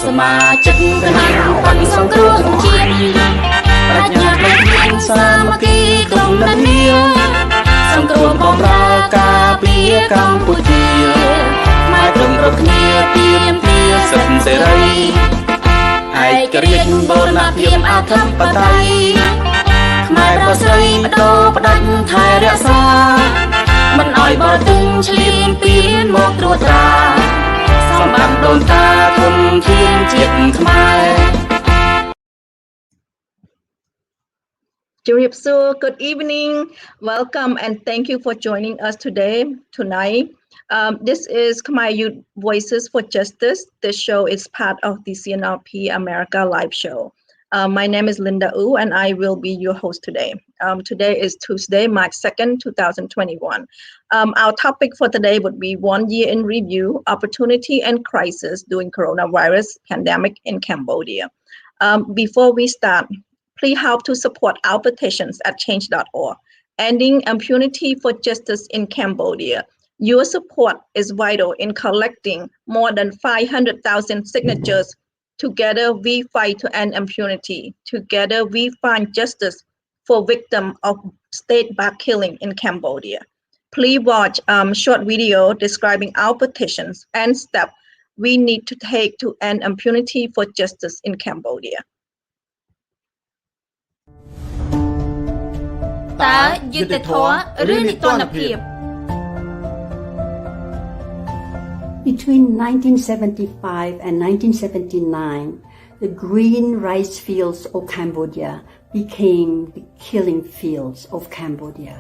សមាជិកគណៈបកសង្គ្រោះជាតិប្រាជ្ញាប្រធានសាមគ្គីក្រុមនានាសង្គ្រោះបំរើការពារកម្ពុជាខ្មែរក្រុមគ្រប់គ្នាទាមទារសិទ្ធិសេរីឯករាជ្យបូរណភាពអធិបតេយ្យខ្មែរប្រុសស្រីបដូរផ្ដាច់ថែរក្សាមិនឲ្យបរទេសឈ្លានពានមកត្រួតត្រាសម្បត្តិដូនតាធនធានជាតិខ្មែរ Good evening, welcome and thank you for joining us tonight. This is Khmer Youth Voices for Justice. This show is part of the CNRP America live show. My name is Linda Wu and I will be your host today. Today is Tuesday, March 2nd, 2021. Our topic for today would be 1 year in review, opportunity and crisis during coronavirus pandemic in Cambodia. Before we start, please help to support our petitions at change.org, ending impunity for justice in Cambodia. Your support is vital in collecting more than 500,000 signatures. Together we fight to end impunity. Together we find justice for victims of state-backed killing in Cambodia. Please watch a short video describing our petitions and steps we need to take to end impunity for justice in Cambodia. តើយុត្តិធម៌ឬនីតិរដ្ឋភាព Between 1975 and 1979, the green rice fields of Cambodia became the killing fields of Cambodia.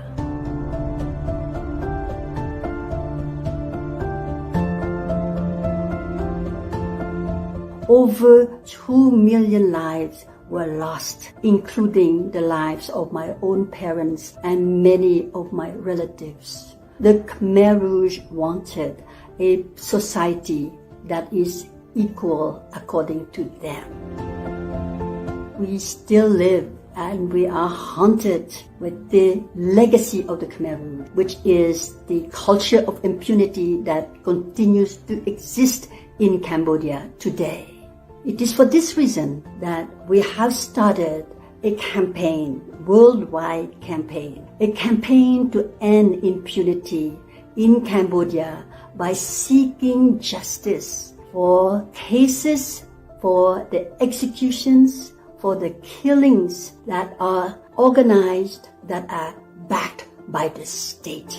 Over 2 million lives were lost, including the lives of my own parents and many of my relatives. The Khmer Rouge wanted a society that is equal according to them. We still live and we are haunted with the legacy of the Khmer Rouge, which is the culture of impunity that continues to exist in Cambodia today. It is for this reason that we have started a campaign, worldwide campaign, a campaign to end impunity in Cambodia by seeking justice for cases, for the executions, for the killings that are organized, that are backed by the state.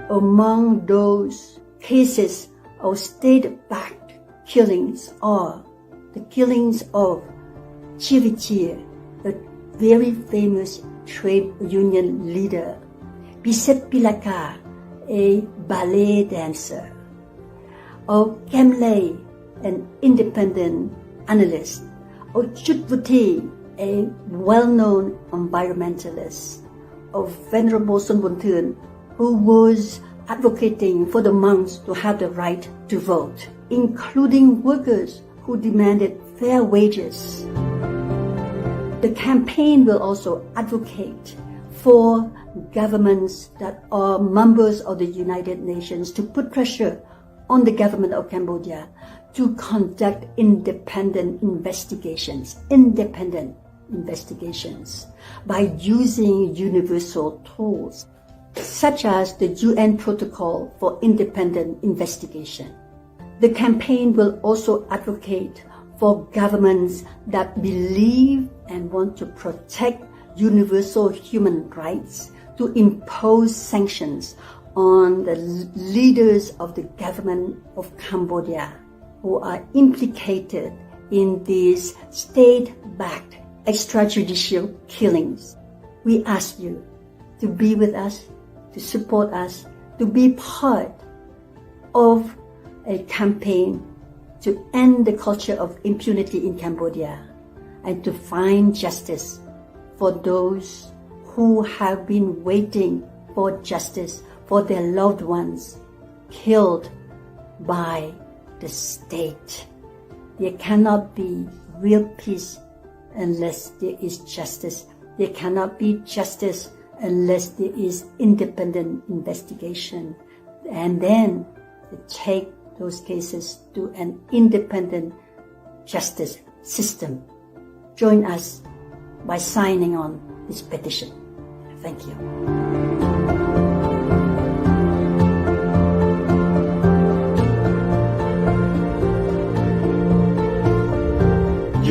Among those cases of state-backed killings are the killings of Chivichir, the very famous trade union leader, Bisep Pilaka, a ballet dancer, of Kemley, an independent analyst, of Chutvuti, a well-known environmentalist, of Venerable Sun Bunthun, who was advocating for the monks to have the right to vote, including workers who demanded fair wages. The campaign will also advocate for governments that are members of the United Nations to put pressure on the government of Cambodia to conduct independent investigations by using universal tools such as the UN Protocol for Independent Investigation. The campaign will also advocate for governments that believe and want to protect universal human rights to impose sanctions on the leaders of the government of Cambodia who are implicated in these state-backed extrajudicial killings. We ask you to be with us, to support us, to be part of a campaign to end the culture of impunity in Cambodia and to find justice for those who have been waiting for justice for their loved ones killed by the state. There cannot be real peace unless there is justice. There cannot be justice unless there is independent investigation. And then to take those cases to an independent justice system. Join us by signing on this petition. Thank you.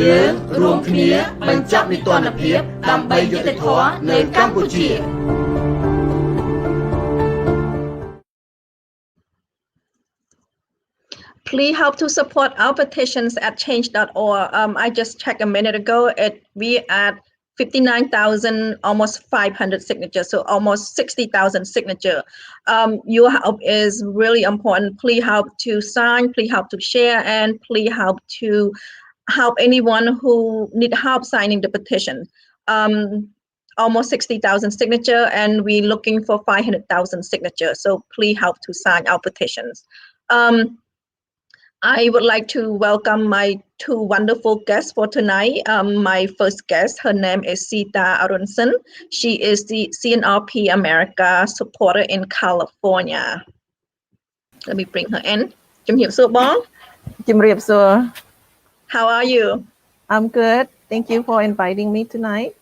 យើងរួមគ្នាបញ្ចប់នីតិរដ្ឋភាពដើម្បីយុត្តិធម៌នៅកម្ពុជា Please help to support our petitions at change.org. I just checked a minute ago. We at 59,000, almost 500 signatures, so almost 60,000 signatures. Your help is really important. Please help to sign, please help to share, and please help to help anyone who need help signing the petition. Almost 60,000 signatures, and we're looking for 500,000 signatures. So please help to sign our petitions. I would like to welcome my two wonderful guests for tonight. My first guest, her name is Sita Arunson. She is the CNRP America supporter in California. Let me bring her in.ជំរាបសួរបង ជំរាបសួរ How are you? I'm good. Thank you for inviting me tonight.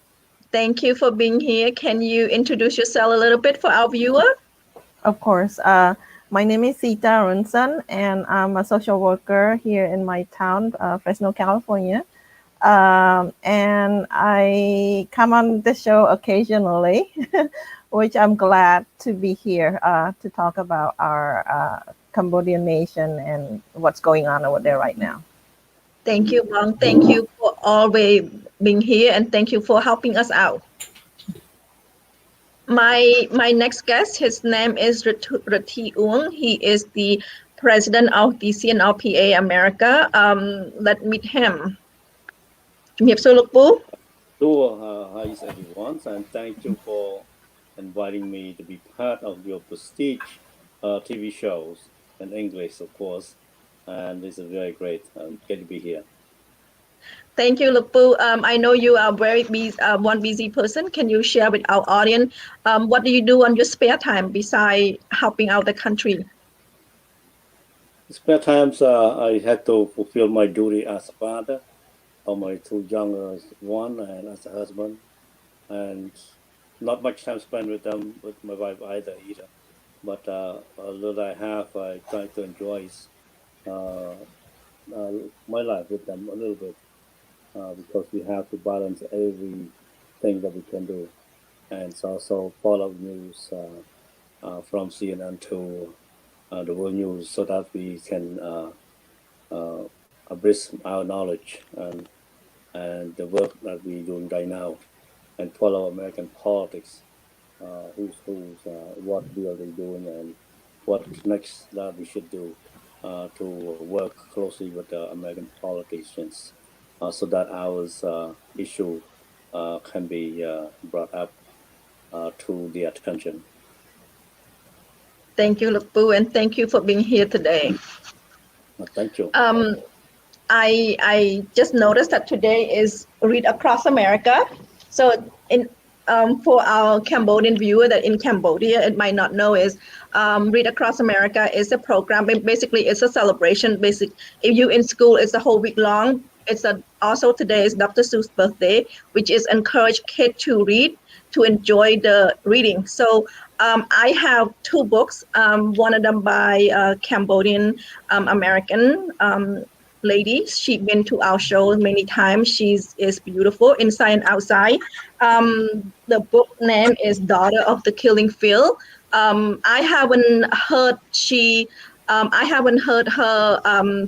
Thank you for being here. Can you introduce yourself a little bit for our viewer? Of course. My name is Sita Arunson, and I'm a social worker here in my town, Fresno, California. And I come on the show occasionally, which I'm glad to be here to talk about our Cambodian nation and what's going on over there right now. Thank you, Bong. Thank you for always being here, and thank you for helping us out. My next guest, his name is Rithy Uong. He is the president of the CNRPA America. Let's meet him. ជំរាបសួរលោកពូ Hi everyone, and thank you for inviting me to be part of your prestige TV shows in English, of course. And this is very great. Good to be here. Thank you, Luk Pu. I know you are very busy, one busy person. Can you share with our audience what do you do on your spare time besides helping out the country? Spare times, I had to fulfill my duty as a father of my two youngest one and as a husband, and not much time spent with them, with my wife either. But although I have, I try to enjoy my life with them a little bit. Because we have to balance everything that we can do, and also follow news from CNN to the world news, so that we can abridge our knowledge and the work that we're doing right now, and follow American politics, what are they doing, and what next that we should do to work closely with the American politicians. So that our issue can be brought up to the attention. Thank you, Luk Pu, and thank you for being here today. Thank you. I just noticed that today is Read Across America. So for our Cambodian viewer that in Cambodia it might not know is Read Across America is a program. Basically, it's a celebration. If you in school, it's a whole week long. Also today is Dr. Seuss's birthday, which is encourage kids to read, to enjoy the reading. So I have two books, one of them by a Cambodian American lady. She's been to our show many times. She is beautiful inside and outside. The book name is Daughter of the Killing Field. I haven't heard her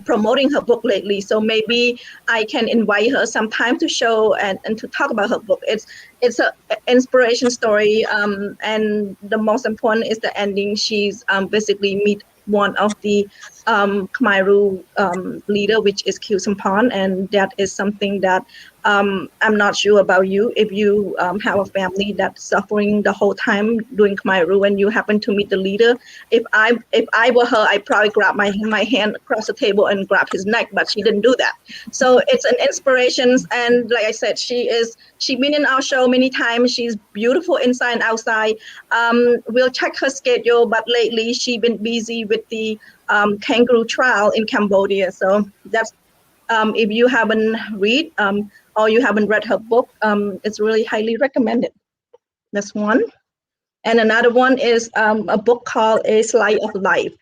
promoting her book lately, so maybe I can invite her sometime to show and to talk about her book. It's an inspiration story, and the most important is the ending. She's basically meet one of the Khmer leader, which is Khieu Samphan, and that is something that I'm not sure about you. If you have a family that's suffering the whole time doing Khmer Rouge and you happen to meet the leader, if I were her, I'd probably grab my hand across the table and grab his neck, but she didn't do that. So it's an inspiration, and like I said, she's been in our show many times. She's beautiful inside and outside. We'll check her schedule, but lately she's been busy with the kangaroo trial in Cambodia. So that's if you haven't read or you haven't read her book, it's really highly recommended. That's one. And another one is a book called A Slice of Life.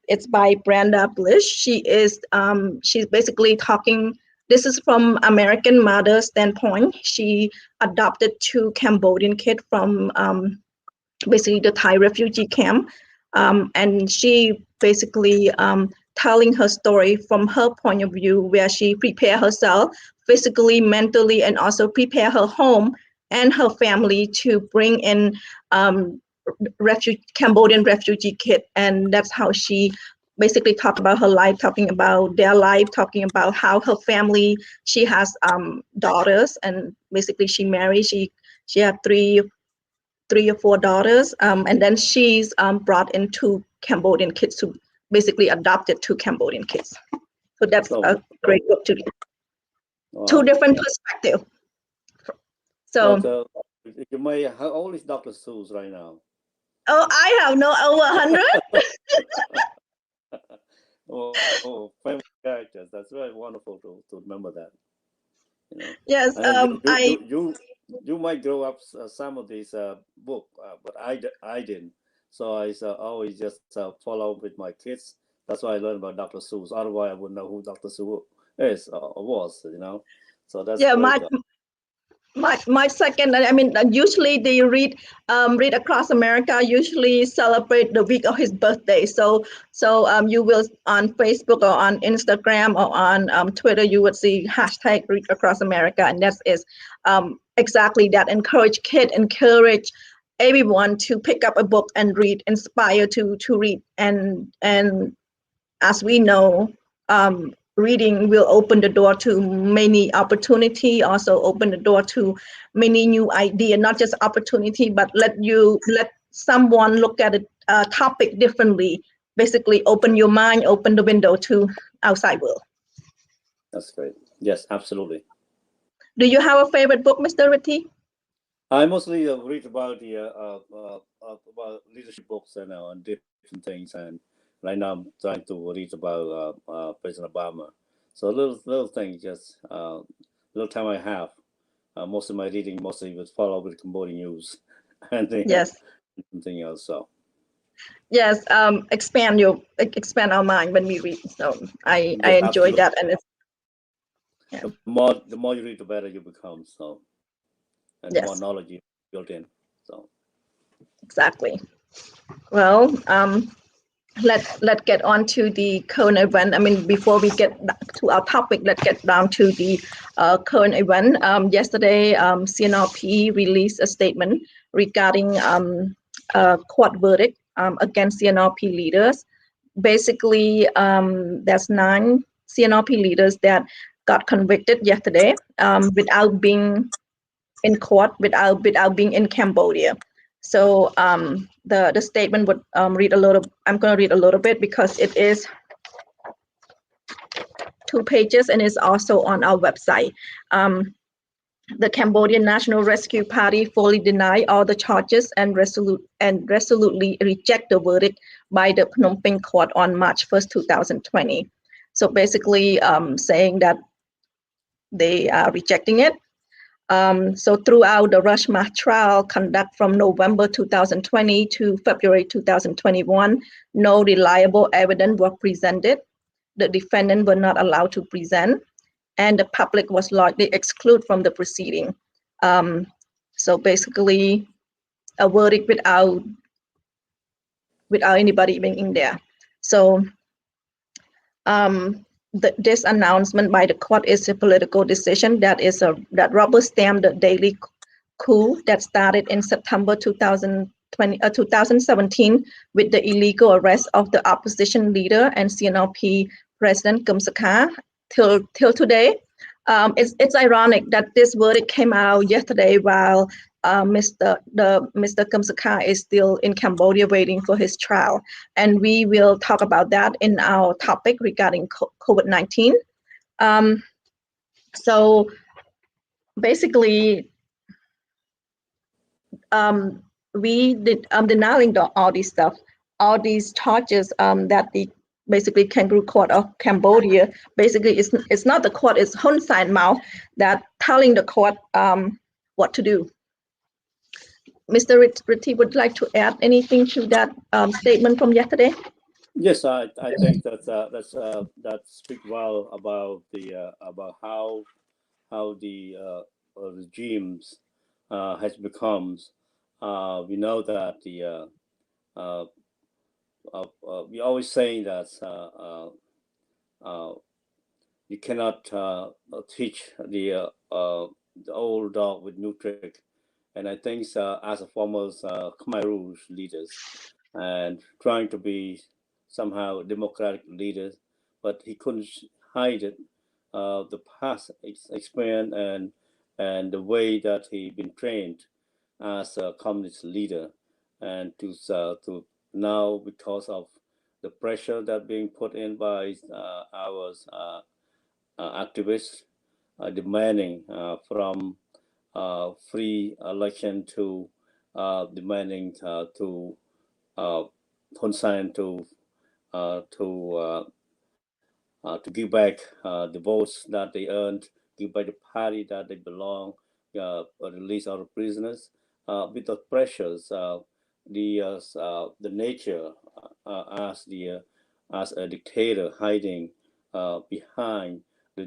It's by Brenda Blish. She's basically talking, this is from American mother's standpoint. She adopted 2 Cambodian kids from basically the Thai refugee camp. And she basically telling her story from her point of view, where she prepared herself physically, mentally, and also prepare her home and her family to bring in Cambodian refugee kids. And that's how she basically talked about her life, talking about their life, talking about how her family, she has daughters, and basically she married, she had three or 4 daughters, and then she's brought in 2 Cambodian kids, who basically adopted 2 Cambodian kids. So that's a great book to read. Wow. 2 different perspectives. So, but, you may, how old is Dr. Seuss right now? oh, I have no over 100. Famous characters. That's very wonderful to remember that. You know. Yes, you might grow up some of these book, but I didn't. So I always just follow with my kids. That's why I learned about Dr. Seuss. Otherwise, I wouldn't know who Dr. Seuss is or was. You know. So that's yeah. great. My second, I mean, usually they read across America, usually celebrate the week of his birthday. So you will on Facebook or on Instagram or on Twitter, you would see hashtag read across America, and that is exactly that. Encourage everyone to pick up a book and read, inspire to read, and as we know, reading will open the door to many opportunity, also open the door to many new idea, not just opportunity, but let someone look at a topic differently, basically open your mind, open the window to outside world. That's great. Yes, absolutely. Do you have a favorite book, Mr. Rithy? I mostly read about the about leadership books and different things, and right now I'm trying to read about President Obama. So little things, just little time I have. Most of my reading mostly was follow with Cambodian news and Yes. Something else. So yes, expand our mind when we read. So I enjoy absolutely. that, and it's The more you read, the better you become. So and yes. the more knowledge you built in. So exactly. Well, let's get on to the current event. I mean, before we get back to our topic, let's get down to the current event. Yesterday, CNRP released a statement regarding a court verdict against CNRP leaders. Basically, there's 9 CNRP leaders that got convicted yesterday without being in court, without being in Cambodia. So the statement would read a little. I'm going to read a little bit because it is 2 pages and is also on our website. The Cambodian National Rescue Party fully deny all the charges and resolutely reject the verdict by the Phnom Penh court on March 1st, 2020. So basically saying that they are rejecting it. So throughout the Rushmah trial conduct from November 2020 to February 2021, no reliable evidence was presented. The defendant were not allowed to present, and the public was largely excluded from the proceeding. So basically, a verdict without anybody being in there. So this announcement by the court is a political decision that rubber stamped the daily coup that started in September 2017 with the illegal arrest of the opposition leader and CNRP President Kum Sakha till today. It's ironic that this verdict came out yesterday while Mr. Kamsaka is still in Cambodia waiting for his trial, and we will talk about that in our topic regarding COVID-19. So basically, we did denying all this stuff, all these charges that the basically Kangaroo Court of Cambodia, basically it's not the court, it's Hun Sen Mao that telling the court what to do. Mr. Rithy would like to add anything to that statement from yesterday? Yes, I think that speaks well about the about how the regimes has become. We know that the we always saying that you cannot teach the old dog with new trick, and I think as a former Khmer leaders and trying to be somehow democratic leaders, but he couldn't hide it, the past experience and the way that he been trained as a communist leader, and to now because of the pressure that being put in by our activists demanding from free election to demanding to Hun Sen to give back the votes that they earned, give back the party that they belong, release our prisoners. With the pressures, the nature as a dictator hiding behind the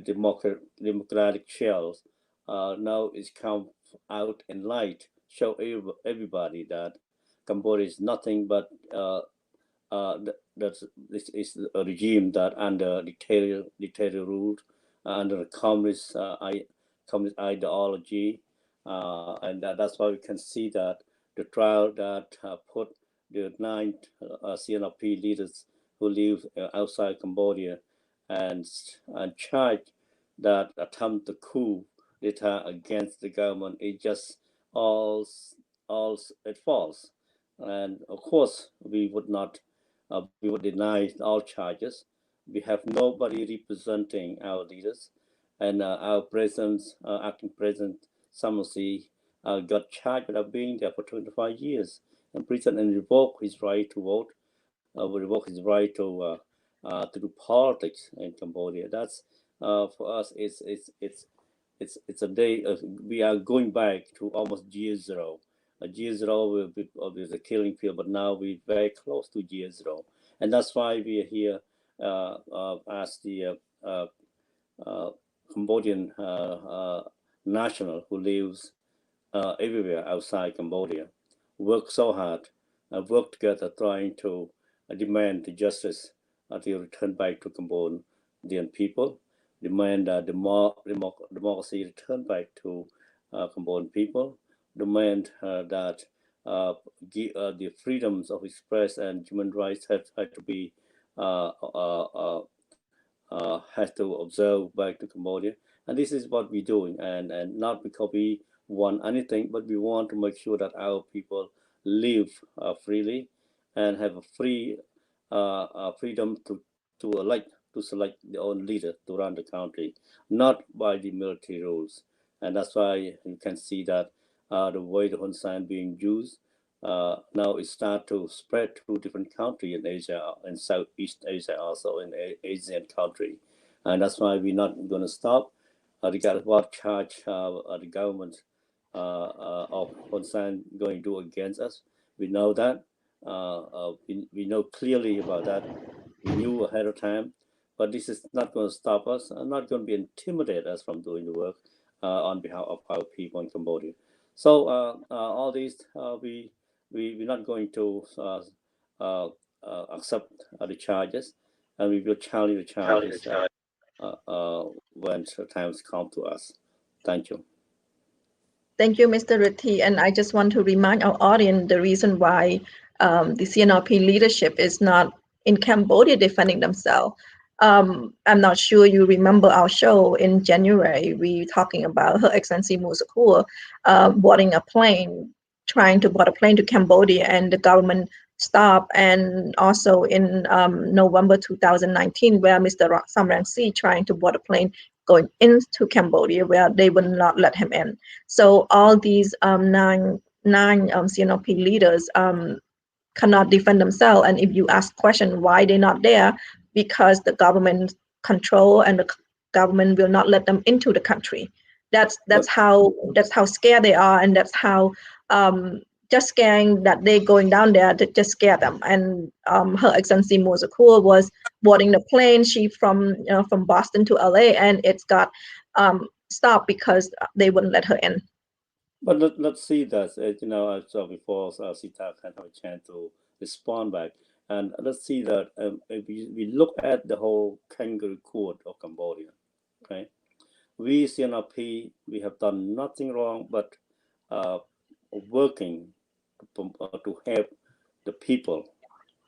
democratic shells, now it's come out in light, show everybody that Cambodia is nothing but this is a regime that under dictator ruled, under a communist ideology, and that's why we can see that the trial that put the 9 CNRP leaders who live outside Cambodia and charged that attempt to coup d'etat against the government, it just all it falls. And of course, we would deny all charges. We have nobody representing our leaders, and our president, acting president Samusi, got charged without being there for 25 years in prison and revoked his right to vote, revoked his right to do politics in Cambodia. That's for us. It's a day. We are going back to almost year zero. Year zero will be obviously a killing field, but now we're very close to year zero, and that's why we are here as the Cambodian national who lives everywhere outside Cambodia, work so hard, work together, trying to demand the justice to return back to Cambodian people, demand democracy return back to Cambodian people, demand that the freedoms of express and human rights have to be has to observe back to Cambodia. And this is what we're doing, and not because we want anything, but we want to make sure that our people live freely and have a free freedom to select their own leader to run the country, not by the military rules. And that's why you can see that the way the Hun Sen being used now it start to spread to different countries in Asia and Southeast Asia, also in Asian country. And that's why we're not going to stop regardless what charge the government of Hun Sen going to do against us. We know that. We know clearly about that. We knew ahead of time. But this is not going to stop us and not going to be intimidate us from doing the work on behalf of our people in Cambodia. So all these, we're not going to accept the charges, and we will challenge the charges when the times come to us. Thank you. Thank you, Mr. Rithy. And I just want to remind our audience the reason why the CNRP leadership is not in Cambodia defending themselves. I'm not sure you remember our show in January. We talking about Her Excellency Musakur boarding a plane, trying to board a plane to Cambodia, and the government stopped. And also in November 2019, where Mr. Sam Rainsy trying to board a plane going into Cambodia, where they would not let him in. So all these nine CNRP leaders cannot defend themselves. And if you ask question why they're not there, because the government control and the government will not let them into the country. That's how scared they are, and that's how just scaring that they're going down there to just scare them. And Her Excellency Musakur was boarding the plane. She from Boston to LA, and it's got stopped because they wouldn't let her in. But let's see that, before Sita can have a chance to respond back. And let's see that if we look at the whole kangaroo court of Cambodia, okay? We, CNRP, we have done nothing wrong but working to help the people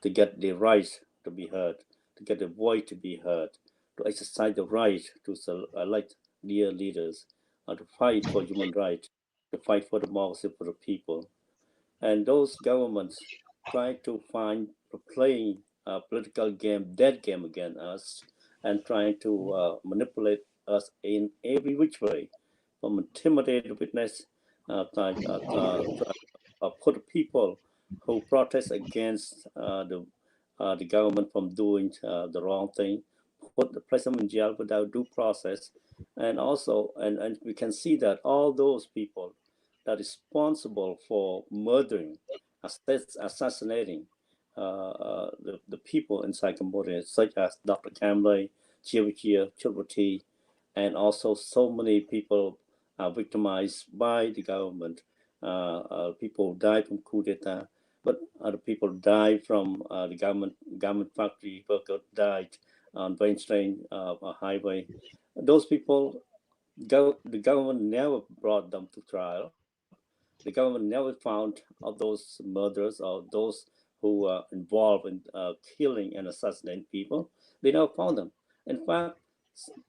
to get their rights to be heard, to get their voice to be heard, to exercise the right to elect their leaders, to fight for human rights, to fight for democracy for the people. And those governments try to playing a political game, that game against us, and trying to manipulate us in every which way, from intimidate the witness, put people who protest against the government from doing the wrong thing, put the president in jail without due process, and also, and we can see that all those people that are responsible for murdering, assassinating the people inside Cambodia, such as Dr. Kamlay, Chivichia, Chilwati, and also so many people are victimized by the government. People died from coup d'etat, but other people died from the government factory worker died on Bain Train highway. Those people, the government never brought them to trial. The government never found those murderers or those who are involved in killing and assassinating people. They never found them. In fact,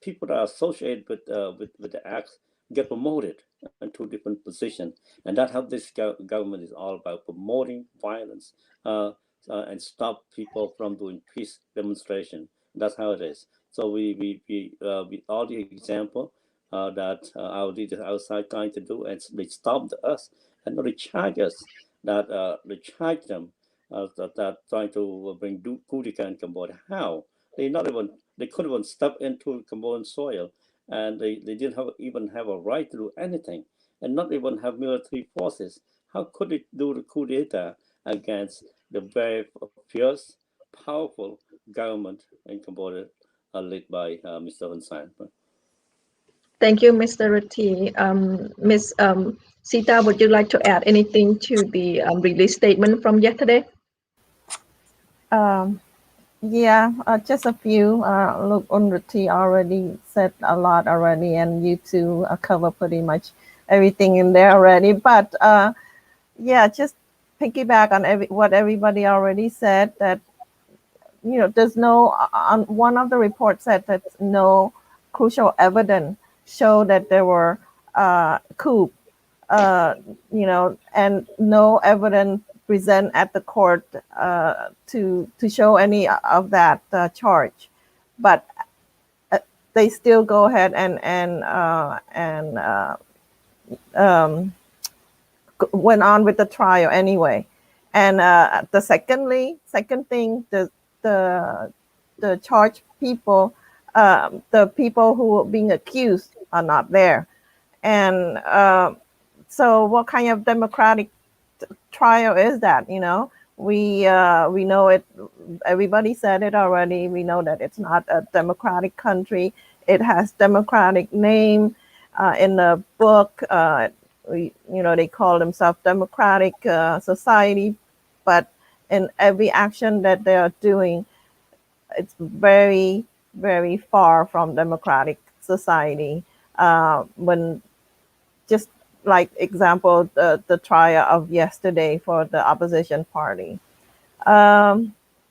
people that are associated with the acts get promoted into different positions, and that's how this government is all about: promoting violence and stop people from doing peace demonstration. That's how it is. So we all the example that our leaders outside trying to do, and they stopped us, and they charge us that they charge them that trying to bring coup d'etat in Cambodia. How? They couldn't even step into Cambodian soil, and they didn't even have a right to do anything, and not even have military forces. How could they do the coup d'etat against the very fierce, powerful government in Cambodia led by Mr. Hun Sen? Thank you, Mr. Rithy. Ms. Sita, would you like to add anything to the release statement from yesterday? Yeah, just a few. Look, Unriti already said a lot already, and you two cover pretty much everything in there already. But yeah, just piggyback on what everybody already said. That there's no. On one of the reports said that no crucial evidence show that there were coup. And no evidence present at the court to show any of that charge, but they still go ahead and went on with the trial anyway. And the second thing, the charged people, the people who are being accused are not there, and so what kind of democratic trial is that? We know it. Everybody said it already. We know that it's not a democratic country. It has democratic name in the book. They call themselves democratic society, but in every action that they are doing, it's very, very far from democratic society. When just like example, the trial of yesterday for the opposition party.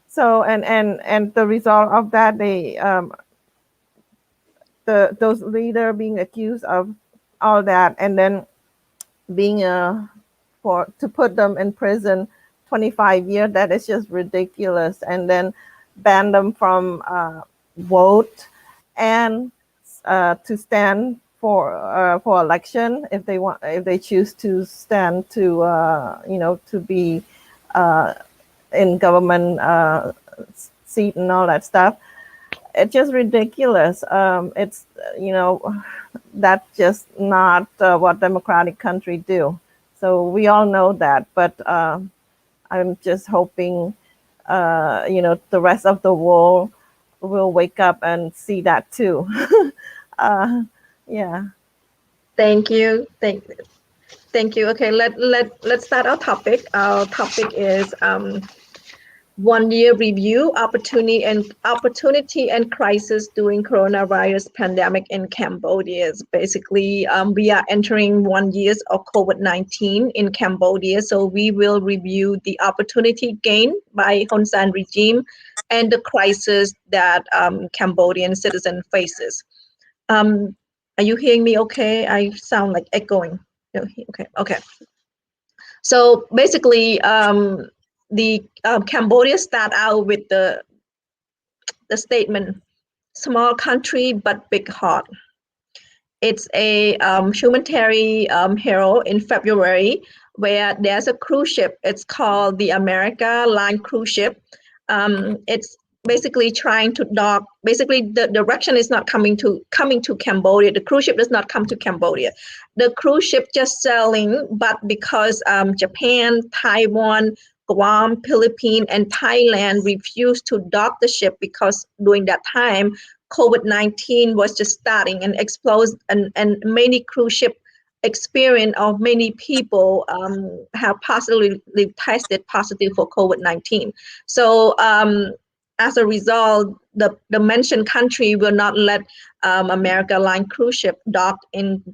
So and the result of that, they those leader being accused of all that, and then being to put them in prison 25 years, that is just ridiculous. And then ban them from vote and to stand for election if they choose to stand to to be in government seat and all that stuff. It's just ridiculous. It's that's just not what democratic country do. So we all know that, but I'm just hoping the rest of the world will wake up and see that too. Yeah. Thank you. Thank you. Okay, let's start our topic. Our topic is 1 year review, opportunity and crisis during coronavirus pandemic in Cambodia. Basically, we are entering 1 year of COVID-19 in Cambodia, so we will review the opportunity gained by Hun Sen regime and the crisis that Cambodian citizen faces. Are you hearing me okay? I sound like echoing. Okay. So basically, the Cambodia start out with the statement, small country but big heart. It's a humanitarian hero in February where there's a cruise ship. It's called the America line cruise ship. It's basically trying to dock. Basically, the direction is not coming to Cambodia. The cruise ship does not come to Cambodia. The cruise ship just sailing, but because Japan, Taiwan, Guam, Philippines, and Thailand refused to dock the ship because during that time COVID-19 was just starting and explode, and many cruise ship experience of many people have positively tested positive for COVID-19. So as a result, the mentioned country will not let America line cruise ship dock in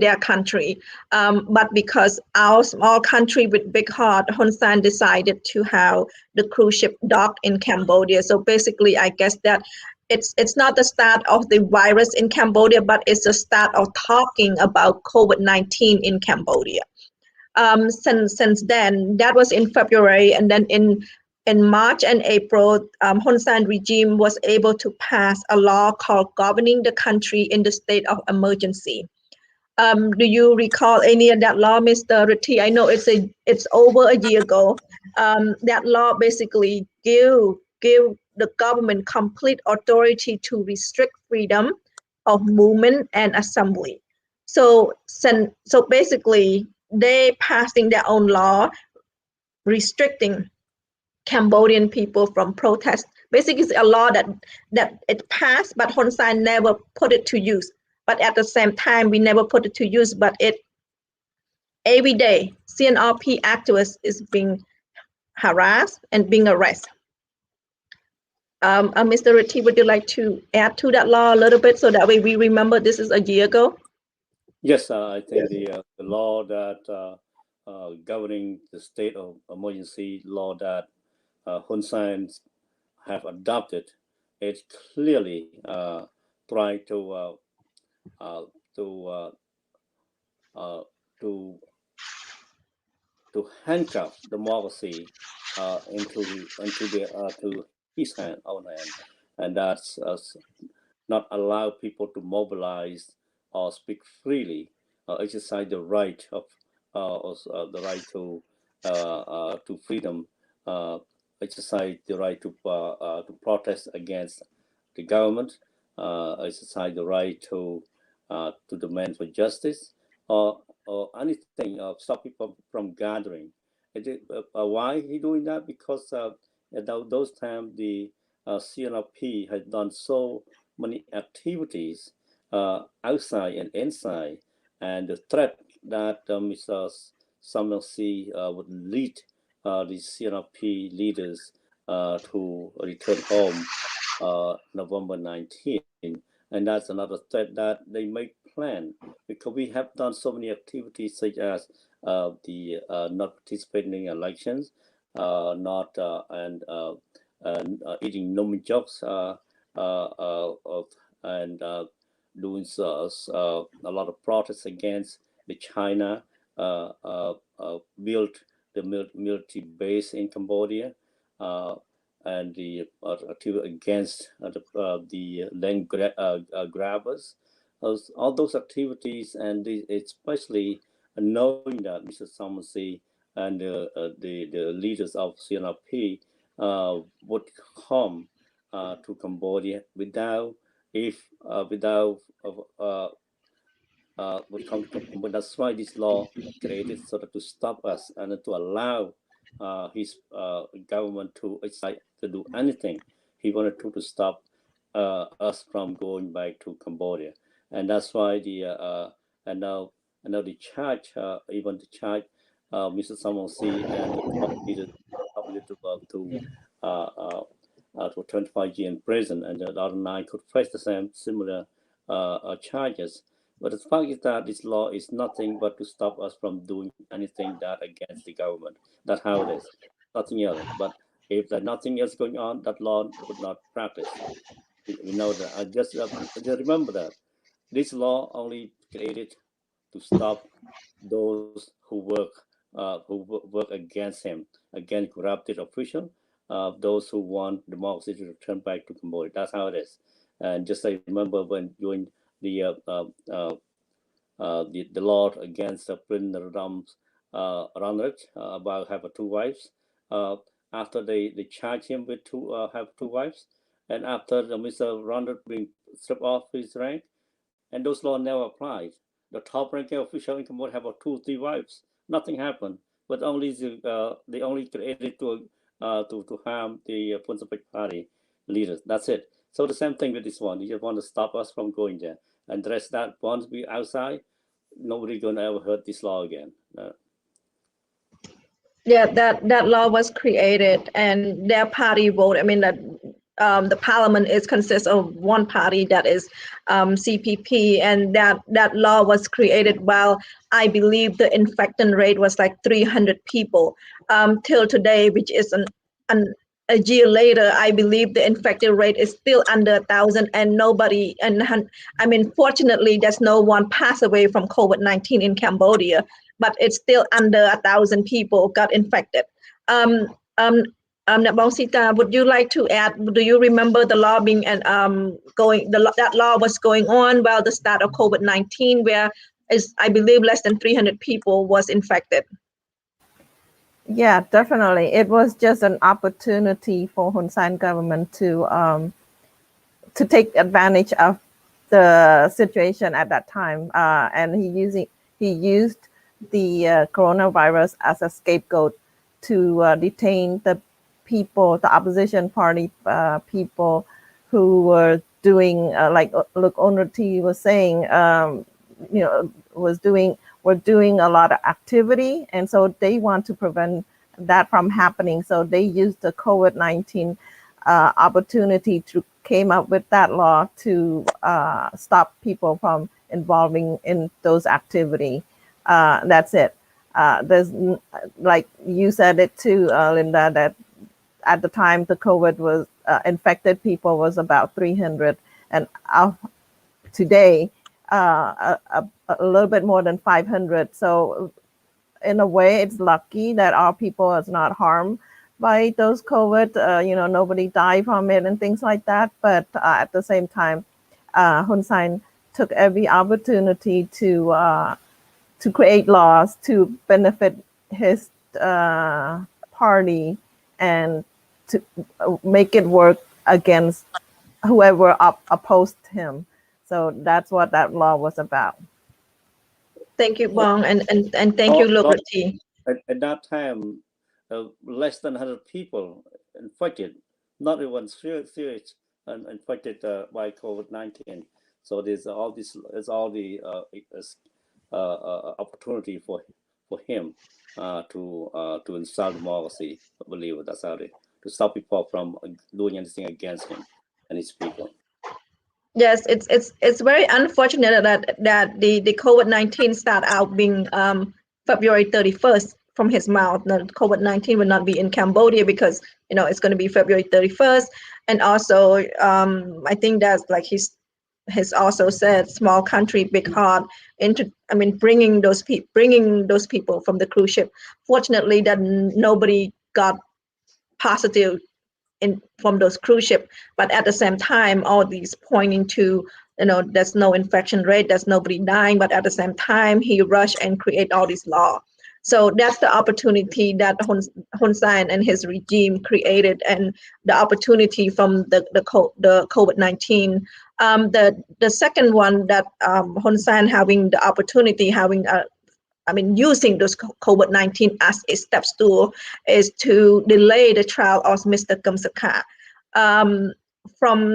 their country. But because our small country with big heart, Hun Sen decided to have the cruise ship docked in Cambodia. So basically, I guess that it's not the start of the virus in Cambodia, but it's the start of talking about COVID-19 in Cambodia. Since then, that was in February, and then in March and April, Hun Sen regime was able to pass a law called governing the country in the state of emergency. Do you recall any of that law, Mr. Rithy? I know it's over a year ago. That law basically give the government complete authority to restrict freedom of movement and assembly. So basically, they passing their own law restricting Cambodian people from protest. Basically, it's a law that it passed, but Hun Sen never put it to use. But at the same time, we never put it to use. But every day, CNRP activists is being harassed and being arrested. Mr. Rithy, would you like to add to that law a little bit so that way we remember this is a year ago? Yes, I think the law that governing the state of emergency law that Hun Sen have adopted, it clearly try to handcuff democracy into to his own hand, and that's not allow people to mobilize or speak freely, exercise the right of the right to freedom, exercise the right to protest against the government, exercise the right to demand for justice, or anything, stop people from gathering. Why he doing that? Because at those times the CNRP has done so many activities outside and inside, and the threat that Mr. Samuel would lead the CNRP leaders to return home November 19. And that's another threat that they may plan, because we have done so many activities such as the not participating in elections, not and eating num jokes and doing a lot of protests against the China built the military base in Cambodia, and the activity against the land grabbers. All those activities, and especially knowing that Mr. Samusi and the leaders of CNRP would come to Cambodia without would come to Cambodia. That's why this law created sort of to stop us and to allow his government to do anything. He wanted to stop us from going back to Cambodia, and that's why the and now the charge, even the charge, Mr. Samosi and the to 25 years in prison, and the other 9 could face the same similar charges. But the fact is that this law is nothing but to stop us from doing anything that against the government. That's how it is, nothing else. But if there's nothing else going on, that law would not practice. We know that. I just remember that this law only created to stop those who work against him, against corrupted officials, those who want democracy to return back to Cambodia. That's how it is. And just I remember when during the law against Prince Ranrich about having 2 wives. After they charge him with have 2 wives, and after Mr. Ranrich being stripped off his rank, and those laws never applied. The top ranking official in Cambodia have 2 or 3 wives. Nothing happened, but only they only created to harm the Conservative Party leaders. That's it. So the same thing with this one. You just want to stop us from going there. And the rest that once we outside, nobody gonna ever heard this law again. Yeah, that law was created, and their party vote. I mean that the parliament consists of one party, that is CPP, and that law was created while I believe the infection rate was like 300 people till today, which is a year later. I believe the infected rate is still under 1,000, and nobody, and I mean, fortunately, there's no one passed away from COVID-19 in Cambodia, but it's still under 1,000 people got infected. Sita, would you like to add? Do you remember the law being and that law was going on while the start of COVID-19, where I believe less than 300 people was infected? Yeah, definitely. It was just an opportunity for Hun Sen government to take advantage of the situation at that time, and he used the coronavirus as a scapegoat to detain the people, the opposition party people who were doing like look, Onrati was saying, were doing a lot of activity, and so they want to prevent that from happening. So they used the COVID-19 opportunity to came up with that law to stop people from involving in those activities. That's it. There's, like you said it too, Linda, that at the time the COVID was infected people was about 300, and today a little bit more than 500. So in a way, it's lucky that our people is not harmed by those COVID. Nobody died from it and things like that. But at the same time, Hun Sen took every opportunity to create laws to benefit his party and to make it work against whoever opposed him. So that's what that law was about. Thank you, Uong, and thank you, Rithy. At that time, less than 100 people infected, not even serious and infected by COVID-19. So there's all the opportunity for him to install democracy. I believe that's how to stop people from doing anything against him and his people. Yes, it's very unfortunate that the COVID-19 start out being February 31st from his mouth. The COVID-19 will not be in Cambodia because it's going to be February 31st, and also I think that's like he's also said small country, big heart into bringing those people from the cruise ship. Fortunately, that nobody got positive from those cruise ship, but at the same time, all these pointing to there's no infection rate, there's nobody dying, but at the same time he rushed and create all these law. So that's the opportunity that Hun Sen and his regime created, and the opportunity from the COVID-19. The second one that Hun Sen having the opportunity, using those COVID-19 as a step stool, is to delay the trial of Mr. Kamsaka.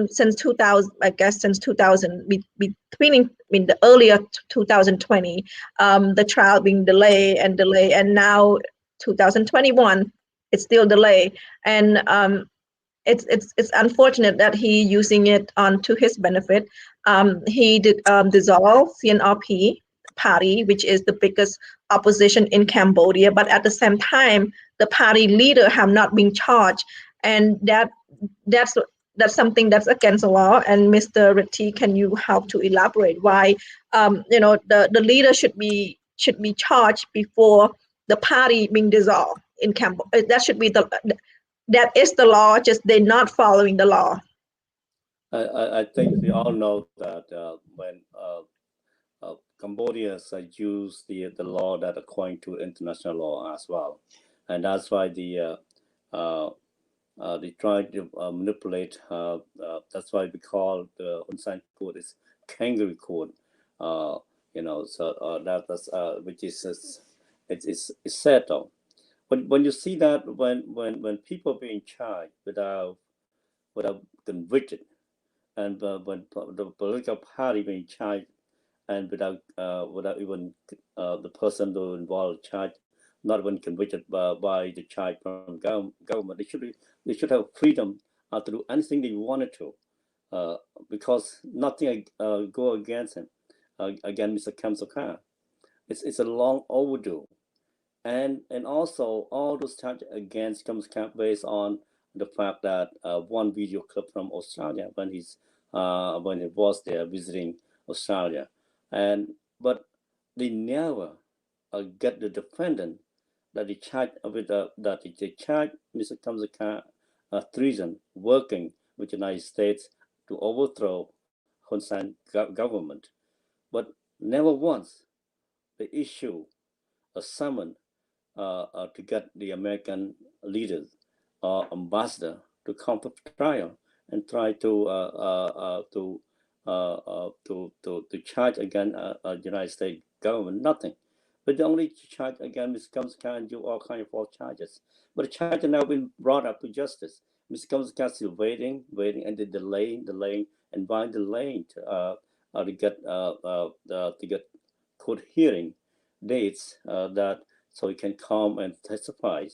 Since 2000, I guess since 2000, between the earlier 2020, the trial being delayed, and now 2021, it's still delayed, and it's unfortunate that he using it to his benefit. He did dissolve CNRP party, which is the biggest opposition in Cambodia, but at the same time, the party leader have not been charged, and that's something that's against the law. And Mr. Rithy, can you help to elaborate why the leader should be charged before the party being dissolved in Cambodia? That is the law, just they're not following the law. I think we all know that when Cambodians use the law that according to international law as well, and that's why they try to manipulate. That's why we call the Hun Sen code is kangaroo code. So that's which is it's settled. But when you see that when people being charged without convicted, and when the political party being charged and without even the person who involved charged not even convicted by the charge from government, they should have freedom to do anything they wanted to, because nothing go against him, against Mr. Kamsaka. It's a long overdue, and also all those charges against Kamsaka based on the fact that one video clip from Australia when he was there visiting Australia, but they never get the defendant that they charge with that they charge Mr. Kamsaka treason, working with the United States to overthrow Hun Sen government, but never once they issue a summon to get the American leaders or ambassador to come to trial and try to charge against the United States government. Nothing. But the only charge against Mr. Kamsaka and do all kinds of false charges. But the charge has now been brought up to justice. Mr. Kamsaka is still waiting, and they delaying, and by delaying to get court hearing dates that so he can come and testify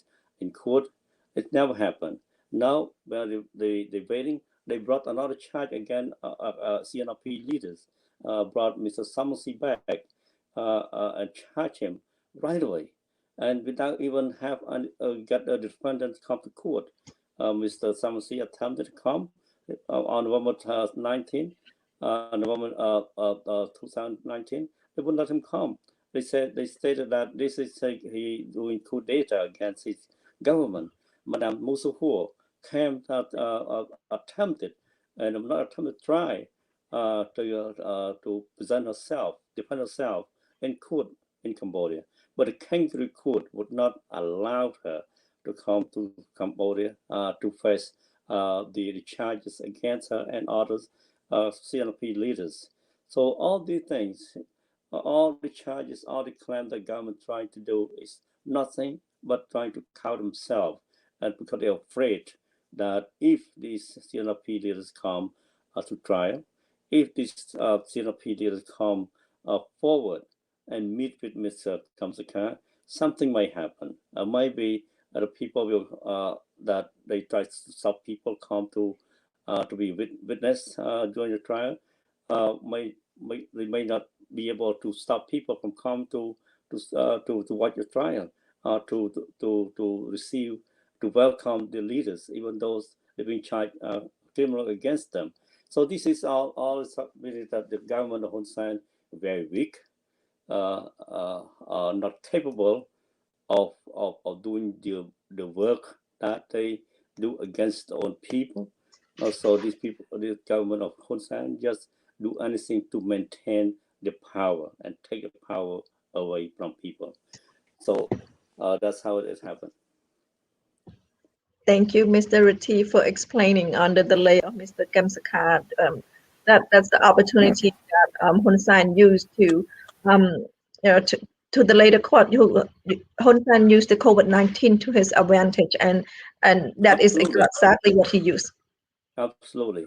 in court. It never happened. Now, while they waiting, they brought another charge again. CNRP leaders brought Mr. Samusi back and charge him right away, and without even have get the defendant come to court. Mr. Samusi attempted to come on November 19, November 2019. They wouldn't let him come. They stated that this is he doing coup d'etat against his government. Madame Musuho came attempted, and not attempted, try to present herself, defend herself in court in Cambodia, but the kangaroo court would not allow her to come to Cambodia to face the charges against her and others CNRP leaders. So all these things, all the charges, all the claims the government trying to do is nothing but trying to cover themselves, and because they're afraid that if these CNRP leaders come to trial, if these CNRP leaders come forward and meet with Mr. Kamsaka, something may happen. Maybe the people will that they try to stop people come to be witness during the trial. They may not be able to stop people from coming to watch the trial. to receive, to welcome the leaders, even those have been charged criminal against them. So this is all really that the government of Hun Sen very weak, not capable of doing the work that they do against their own people. Also, these people, the government of Hun Sen, just do anything to maintain the power and take the power away from people. So that's how it has happened. Thank you, Mr. Rithy, for explaining under the layer of Mr. Kamsakat. That's the opportunity that Hun Sen used to, to the later court. Hun Sen used the COVID-19 to his advantage, and that is Absolutely. exactly what he used. Absolutely.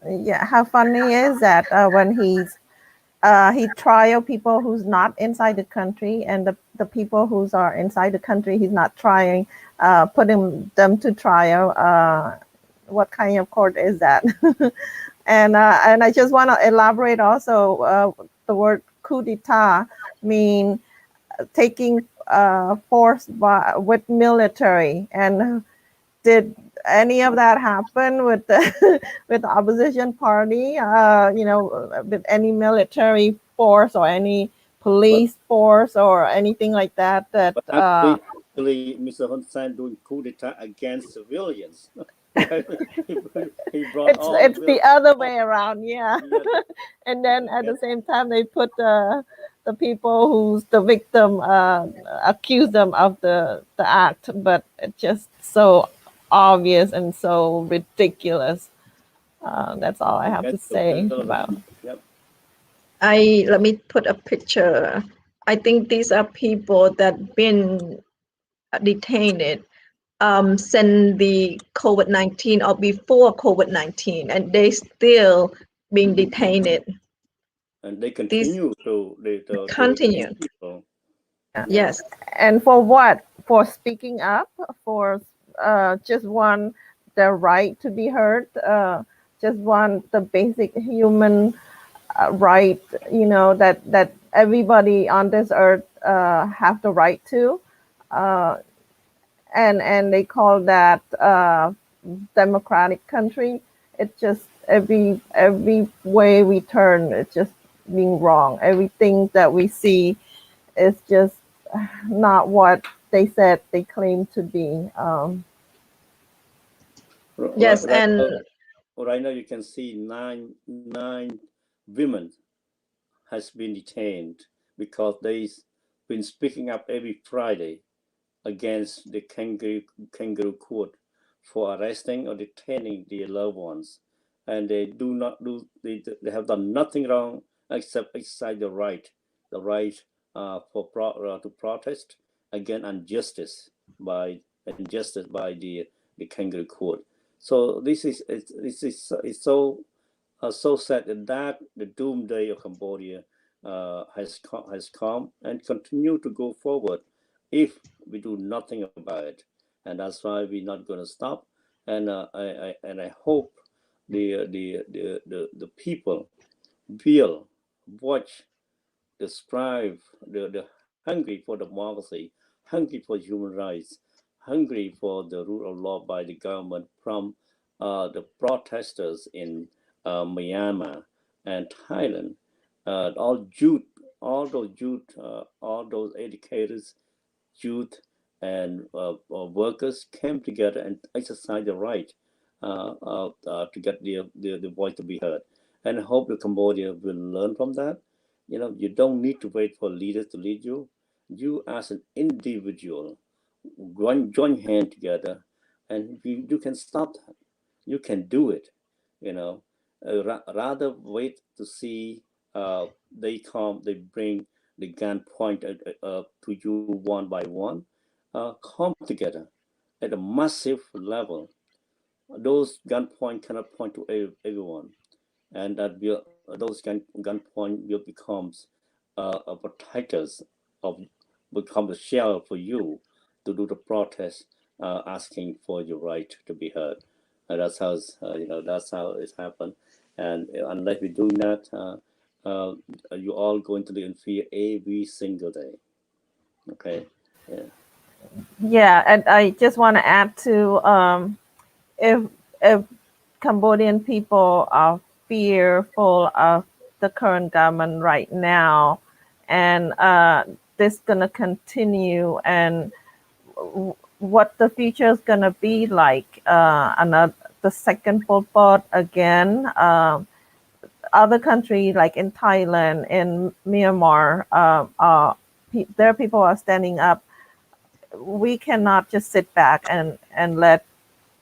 Yeah, how funny is that when he trial people who's not inside the country, and the people who's are inside the country, he's not trying, putting them to trial. What kind of court is that? And I just want to elaborate also, the word coup d'etat mean taking force with military. And did any of that happen with the with the opposition party? With any military force or any police force or anything like that? That But actually, Mr. Hun Sen doing coup d'etat against civilians. he brought it's the other way around, yeah. Yes. And then at the same time, they put the people who's the victim, accuse them of the act, but it's just so obvious and so ridiculous. That's all I have to say about. Yep. Let me put a picture. I think these are people that been detained since the COVID-19 or before COVID-19, and they still being detained. And they continue to continue. people. Yes. And for what? For speaking up, for just want their right to be heard, just want the basic human right, that everybody on this earth have the right to. And they call that democratic country. It's just every way we turn, it's just being wrong. Everything that we see is just not what they said they claim to be. Yes, and right now you can see nine women has been detained because they've been speaking up every Friday against the kangaroo court for arresting or detaining their loved ones, and they have done nothing wrong except exercise the right to protest against injustice by the kangaroo court. So this is so sad that the doomsday of Cambodia has come and continue to go forward if we do nothing about it, and that's why we're not going to stop. And I hope the people will watch the strive, the hungry for democracy, hungry for human rights, hungry for the rule of law by the government from the protesters in Myanmar and Thailand, all those educators, youth, and workers came together and exercised the right to get the voice to be heard. And I hope that Cambodia will learn from that. You don't need to wait for leaders to lead you. You as an individual, join hand together, and you can stop that. You can do it. Rather wait to see they bring the gun pointed to you one by one. Come together at a massive level. Those gunpoint cannot point to everyone, and those gunpoint will becomes protectors become the shell for you to do the protest, asking for your right to be heard. And that's how it's happened. And unless we do that, you're all going to live in fear every single day. Okay. Yeah. Yeah, and I just want to add to if Cambodian people are fearful of the current government right now, and this gonna continue, and what the future is gonna be like, another the second Pol Pot again. Other countries like in Thailand, in Myanmar, their people are standing up. We cannot just sit back and let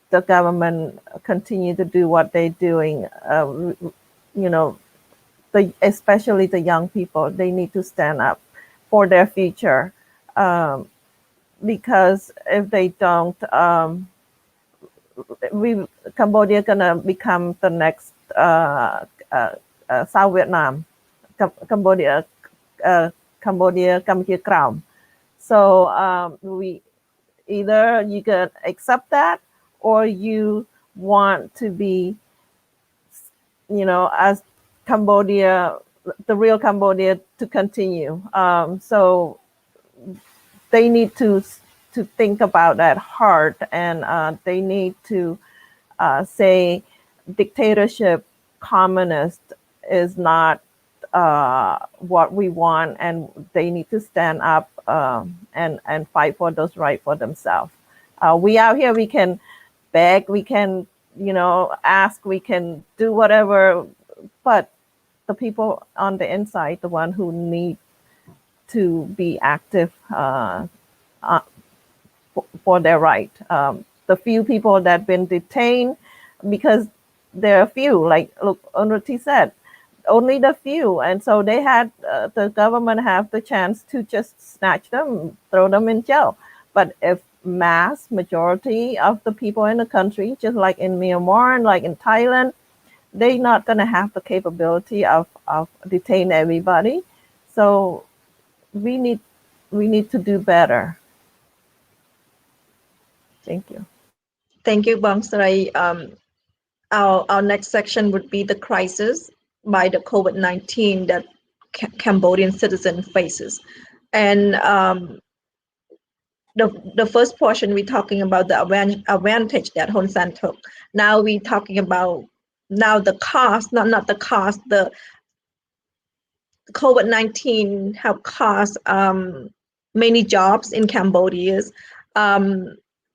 the government continue to do what they're doing. You know, especially the young people, they need to stand up for their future, because if they don't, Cambodia gonna become the next South Vietnam, Cambodia, Cambodia Crown. So we either you can accept that, or you want to be, as Cambodia, the real Cambodia, to continue. So they need to think about that hard, and they need to say dictatorship, communist is not what we want, and they need to stand up and fight for those rights for themselves. We out here, we can beg, we can, ask, we can do whatever, but the people on the inside, the one who need to be active for their right. The few people that been detained, because there are few, like look, Rithy said, only the few, and so they had the government have the chance to just snatch them, throw them in jail. But if mass majority of the people in the country, just like in Myanmar and like in Thailand, they're not going to have the capability of detain everybody. So we need to do better. Thank you. Thank you, Bangsarai. Our next section would be the crisis by the COVID-19 that Cambodian citizen faces. And the first portion, we're talking about the advantage that Hun Sen took. Now we're talking about the cost, not the cost, the COVID-19 have caused many jobs in Cambodia.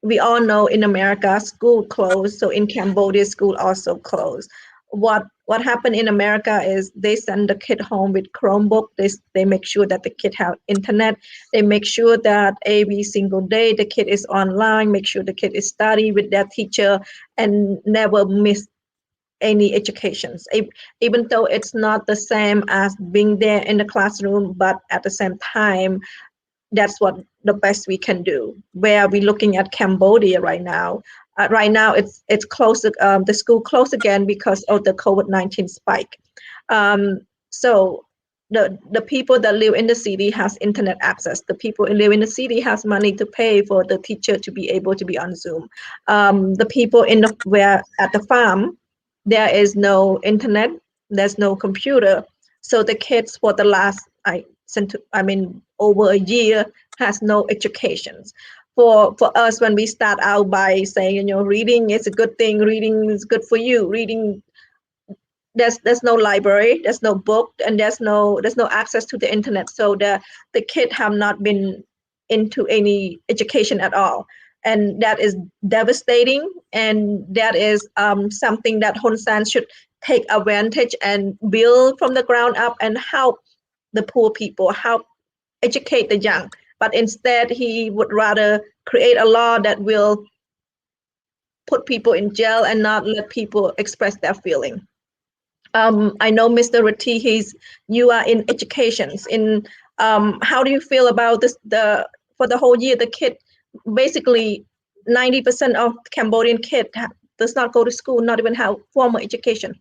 We all know in America, school closed, so in Cambodia, school also closed. What happened in America is they send the kid home with Chromebook. They make sure that the kid have internet. They make sure that every single day the kid is online, make sure the kid is study with their teacher and never miss any educations, even though it's not the same as being there in the classroom, but at the same time, that's what the best we can do. Where we're looking at Cambodia right now. Right now, it's closed. The school closed again because of the COVID-19 spike. So the people that live in the city has internet access. The people who live in the city has money to pay for the teacher to be able to be on Zoom. The people where at the farm, there is no internet, there's no computer. So the kids for the last, over a year has no educations. For us, when we start out by saying, reading is a good thing, reading is good for you, reading, there's no library, there's no book, and there's no access to the internet. So the kid have not been into any education at all. And that is devastating, and that is something that Hun Sen should take advantage and build from the ground up and help the poor people, help educate the young. But instead, he would rather create a law that will put people in jail and not let people express their feeling. I know, Mr. Rithy, you are in educations. How do you feel about this? For the whole year, the kid, basically 90% of Cambodian kid does not go to school, not even have formal education.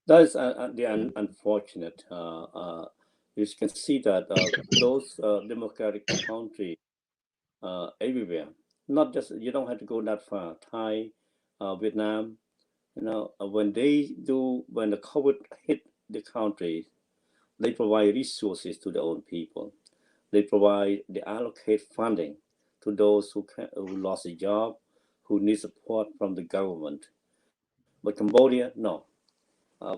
That is unfortunate. You can see that those democratic countries everywhere, not just, you don't have to go that far. Thai, Vietnam, when the COVID hit the country, they provide resources to their own people. They allocate funding to those who lost a job, who need support from the government. But Cambodia, no. Uh,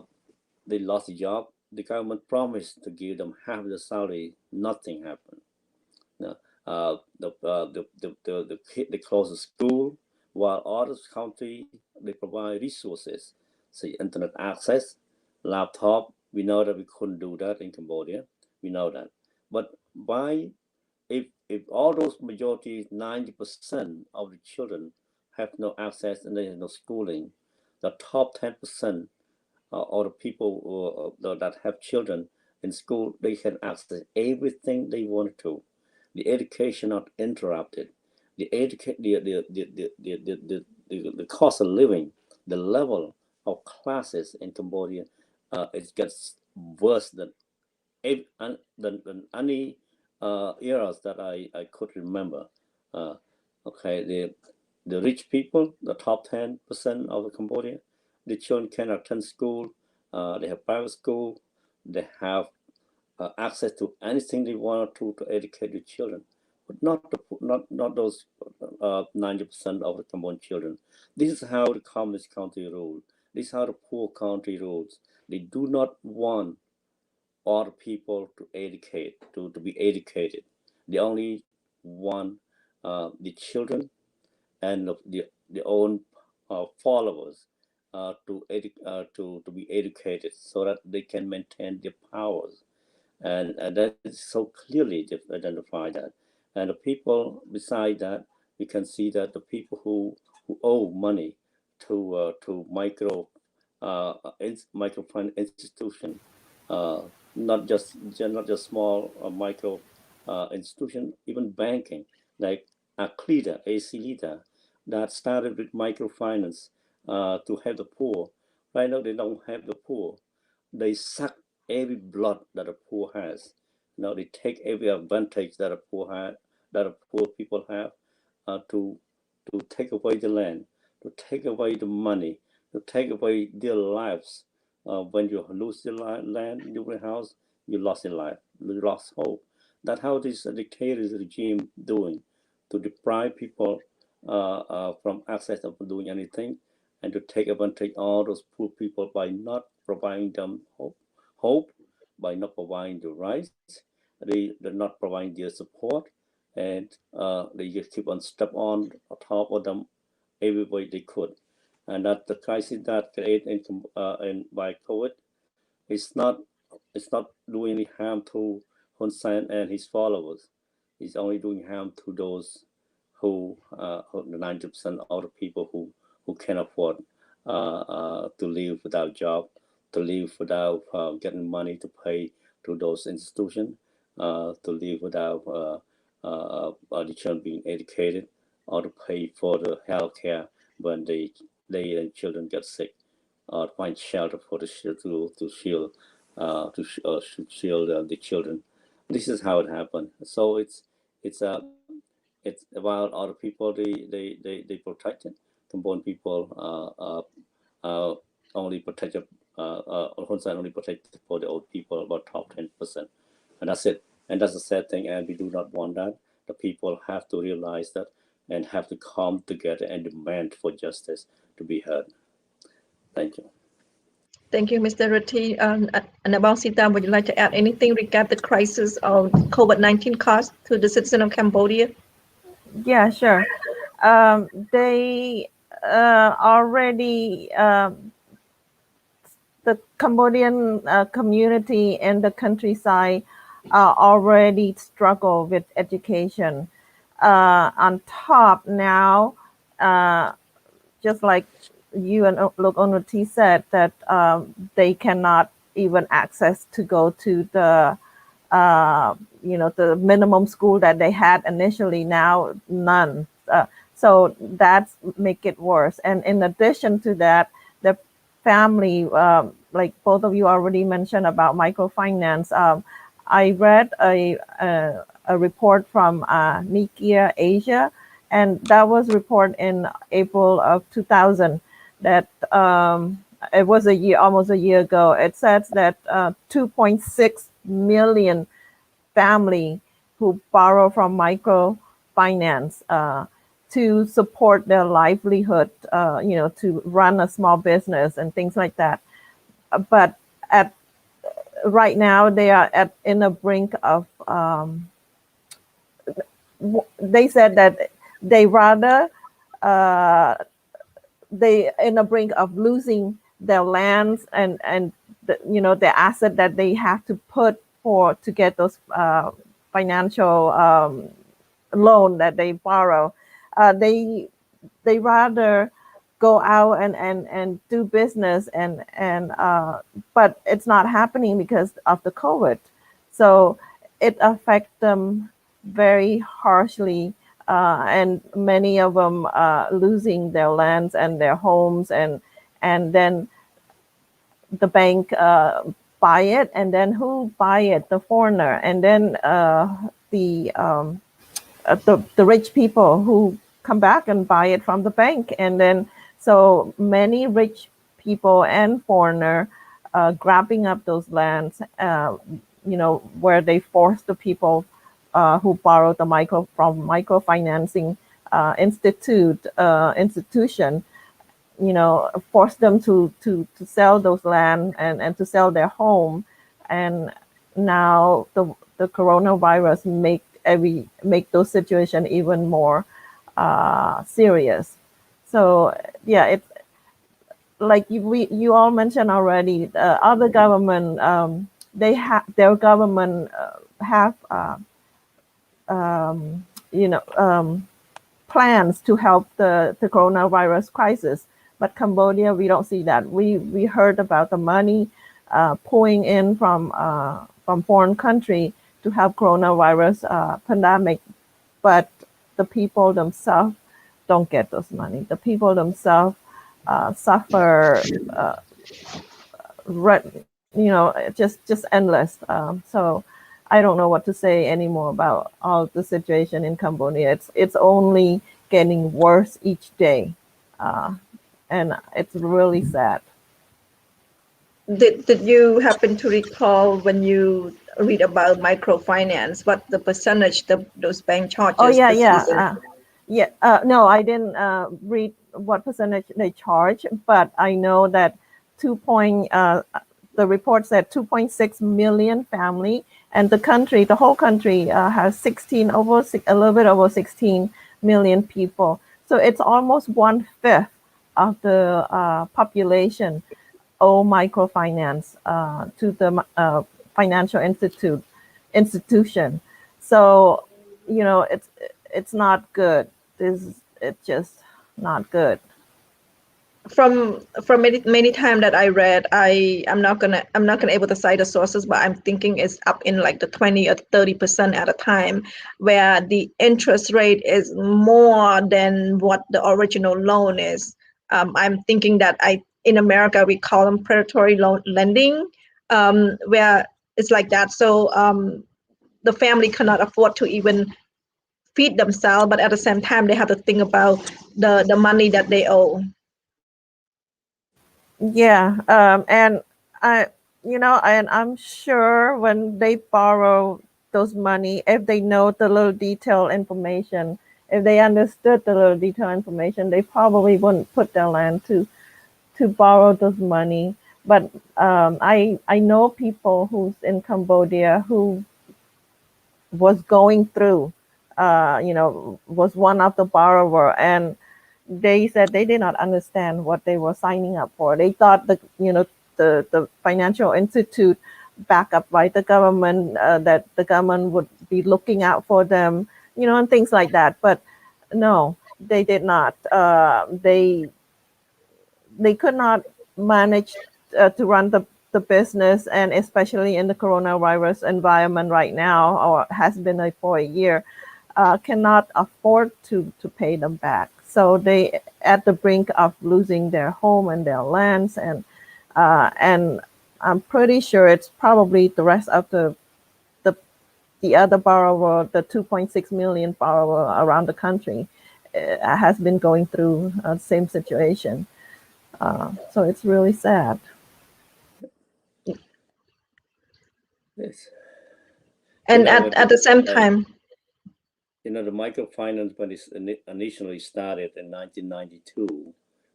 they lost a job. The government promised to give them half the salary. Nothing happened. No. They close the school, while other country they provide resources, say internet access, laptop. We know that we couldn't do that in Cambodia. We know that. But why, if all those majority, 90% of the children have no access and they have no schooling, the top 10% or the people that have children in school, they can access everything they want to. The education not interrupted. The cost of living, the level of classes in Cambodia, it gets worse than any eras that I could remember. Okay, the rich people, the top 10% of Cambodia, the children can attend school. They have private school. They have access to anything they want to educate the children, but not those 90% of the Cambodian children. This is how the communist country rules. This is how the poor country rules. They do not want all the people to be educated. They only want the children and the own followers to be educated so that they can maintain their powers. And that is so clearly identified that. And the people beside that, we can see that the people who owe money to microfinance institution, not just small micro institution, even banking like ACLIDA, that started with microfinance to help the poor. Right now they don't have the poor. They suck every blood that a poor has. Now they take every advantage that a poor people have to take away the land, to take away the money, to take away their lives. When you lose the land, your house, you lost your life, you lost hope. That's how this dictator's regime doing, to deprive people from access of doing anything, and to take advantage of all those poor people by not providing them hope, by not providing the rights. They're not providing their support, and they just keep on step on top of them every way they could. And that the crisis that created by COVID is not doing any harm to Hun Sen and his followers. It's only doing harm to those who the 90% of the people who can afford to live without job, to live without getting money to pay to those institutions, to live without the children being educated, or to pay for the health care when they and children get sick, or find shelter for the to shield the children. This is how it happened. So it's about other people they protected. Cambodian people only protected. Hun Sen only protected for the old people, about top 10%, and that's it. And that's a sad thing, and we do not want that. The people have to realize that and have to come together and demand for justice to be heard. Thank you. Thank you, Mr. Rithy. And about Sita, would you like to add anything regarding the crisis of COVID-19 cost to the citizen of Cambodia? Yeah, sure. They already, the Cambodian community and the countryside already struggle with education. On top now, just like you and Rithy said, that they cannot even access to go to the the minimum school that they had initially. Now none. So that's make it worse. And in addition to that, the family, like both of you already mentioned about microfinance. I read a report from Nikkei Asia, and that was reported in April of 2000. That it was almost a year ago. It says that 2.6 million family who borrow from microfinance to support their livelihood, to run a small business and things like that. But right now they are in the brink of. They said that they rather they in the brink of losing their lands and the asset that they have to put to get those financial loan that they borrow. They rather go out and do business but it's not happening because of the COVID. So it affects them very harshly, and many of them losing their lands and their homes, and then the bank buy it, and then who buy it? The foreigner, and then the rich people who come back and buy it from the bank, and then so many rich people and foreigner grabbing up those lands, where they force the people who borrowed from microfinancing institution, force them to sell those land and to sell their home. And now the coronavirus make those situations even more serious. So yeah, it's like you all mentioned already. Other government, their government have plans to help the coronavirus crisis. But Cambodia, we don't see that. We heard about the money pouring in from foreign country to help coronavirus pandemic, but the people themselves don't get those money. The people themselves suffer, just endless. So I don't know what to say anymore about all the situation in Cambodia. It's only getting worse each day, and it's really sad. Did you happen to recall when you read about microfinance, what the percentage those bank charges? Oh yeah. No, I didn't read what percentage they charge, but I know that the report said 2.6 million family, and the whole country has a little bit over 16 million people. So it's almost 1/5 of the population owe microfinance to the financial institution. So it's not good. It's just not good. From many time that I read, I'm not gonna able to cite the sources, but I'm thinking it's up in like the 20 or 30% at a time, where the interest rate is more than what the original loan is. I'm thinking that in America we call them predatory lending, where it's like that. So the family cannot afford to even feed themselves, but at the same time they have to think about the money that they owe. Yeah, and I'm sure when they borrow those money, if they know the little detailed information, if they understood the little detailed information, they probably wouldn't put their land to borrow those money. But I know people who's in Cambodia who was going through, was one of the borrower, and they said they did not understand what they were signing up for. They thought the financial institute backed up by the government, that the government would be looking out for them, and things like that. But no, they did not. They could not manage to run the business, and especially in the coronavirus environment right now, or has been for a year, cannot afford to pay them back. So they at the brink of losing their home and their lands, and I'm pretty sure it's probably the rest of the other borrower, the 2.6 million borrower around the country, has been going through the same situation. So it's really sad. Yes. And You know, at the same time, the microfinance when it initially started in 1992,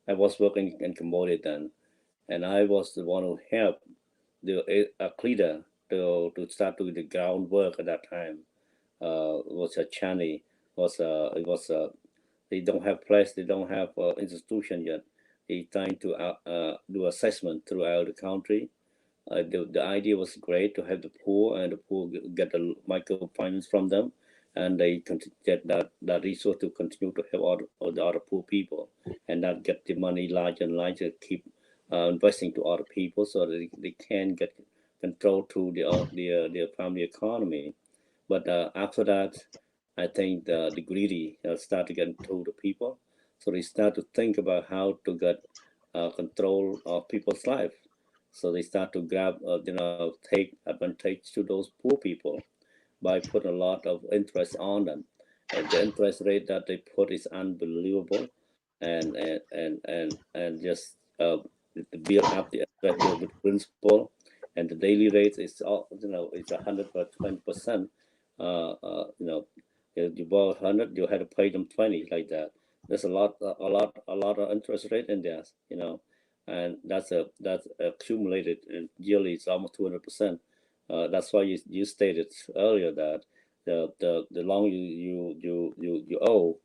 I was working in Cambodia then, and I was the one who helped the leader to start doing the groundwork at that time. Was a Chani, they don't have place, they don't have institution yet. They trying to do assessment throughout the country. The idea was great to have the poor, and the poor get the microfinance from them, and they get that resource to continue to help all the other poor people, and not get the money larger and larger, keep investing to other people, so that they can get control to their family economy. But after that, I think the greedy start to get to the people, so they start to think about how to get control of people's life. So they start to grab, take advantage to those poor people by putting a lot of interest on them. And the interest rate that they put is unbelievable, and just build up the interest with principal, and the daily rate is all, it's 120%. If you borrow 100, you have to pay them 20, like that. There's a lot of interest rate in there, and that's accumulated, and yearly it's almost 200%. That's why you stated earlier that the longer you owe,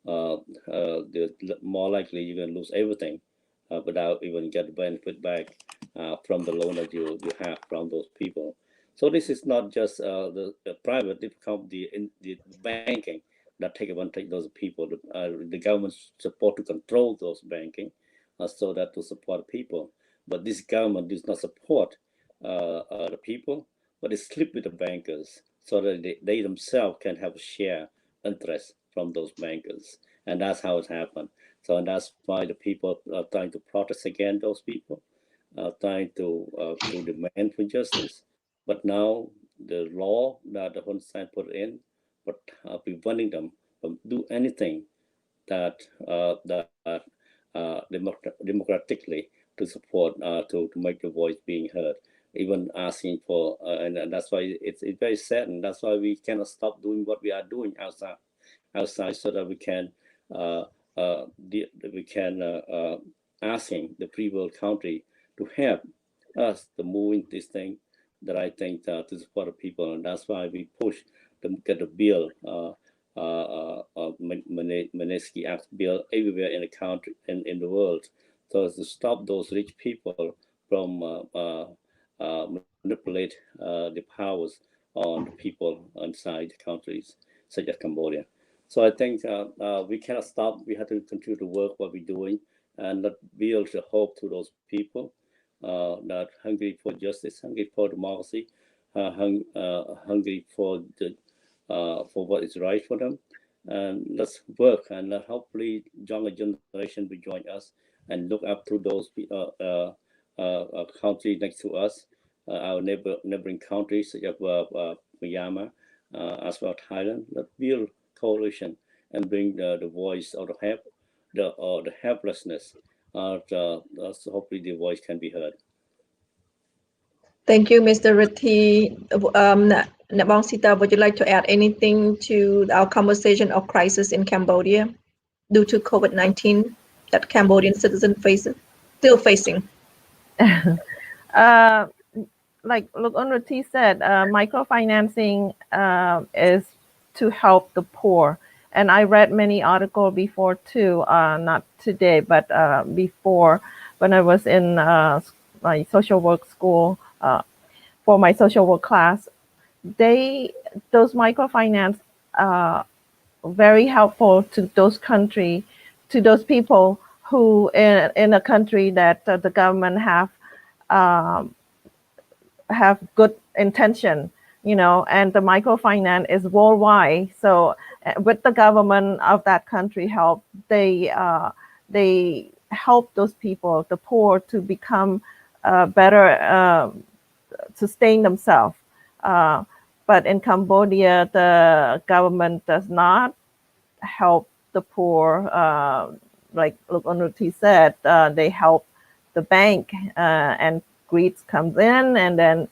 the more likely you're gonna lose everything without even get the benefit back from the loan that you have from those people. So this is not just the private; it becomes the banking that take advantage of those people. The government support to control those banking, so that to support people. But this government does not support the people, but it sleep with the bankers, so that they themselves can have a share interest from those bankers, and that's how it happened. So, and that's why the people are trying to protest against those people, trying to demand for justice. But now the law that the Hun Sen put in, but preventing them from do anything that democratically to support, to make the voice being heard, even asking for, and that's why it's very sad, and that's why we cannot stop doing what we are doing outside, so that we can asking the free world country to help us to move in this thing that I think to support the people, and that's why we push to get a bill, Magnitsky Act bill everywhere in the country and in the world, so as to stop those rich people from manipulate the powers on the people inside the countries such as Cambodia. So I think we cannot stop. We have to continue to work what we're doing, and not build the hope to those people that hungry for justice, hungry for democracy, hungry for what is right for them. And let's work, and hopefully younger generation will join us and look up to those countries next to us, our neighboring countries such as Myanmar, as well as Thailand. Let's build coalition and bring the voice of the help, the helplessness. So hopefully the voice can be heard. thank you, Mr. Rithy. Nabong Sita, would you like to add anything to our conversation of crisis in Cambodia due to COVID-19 that Cambodian citizens still facing? Like Uong Rithy said, microfinancing is to help the poor. And I read many articles before too, not today, but before, when I was in my social work school, for my social work class. Those microfinance very helpful to those people who in a country that the government have good intention, and the microfinance is worldwide. So with the government of that country help, they help those people, the poor, to become better, sustain themselves. But in Cambodia, the government does not help the poor. Like Uong Rithy said, they help the bank, and greed comes in, and then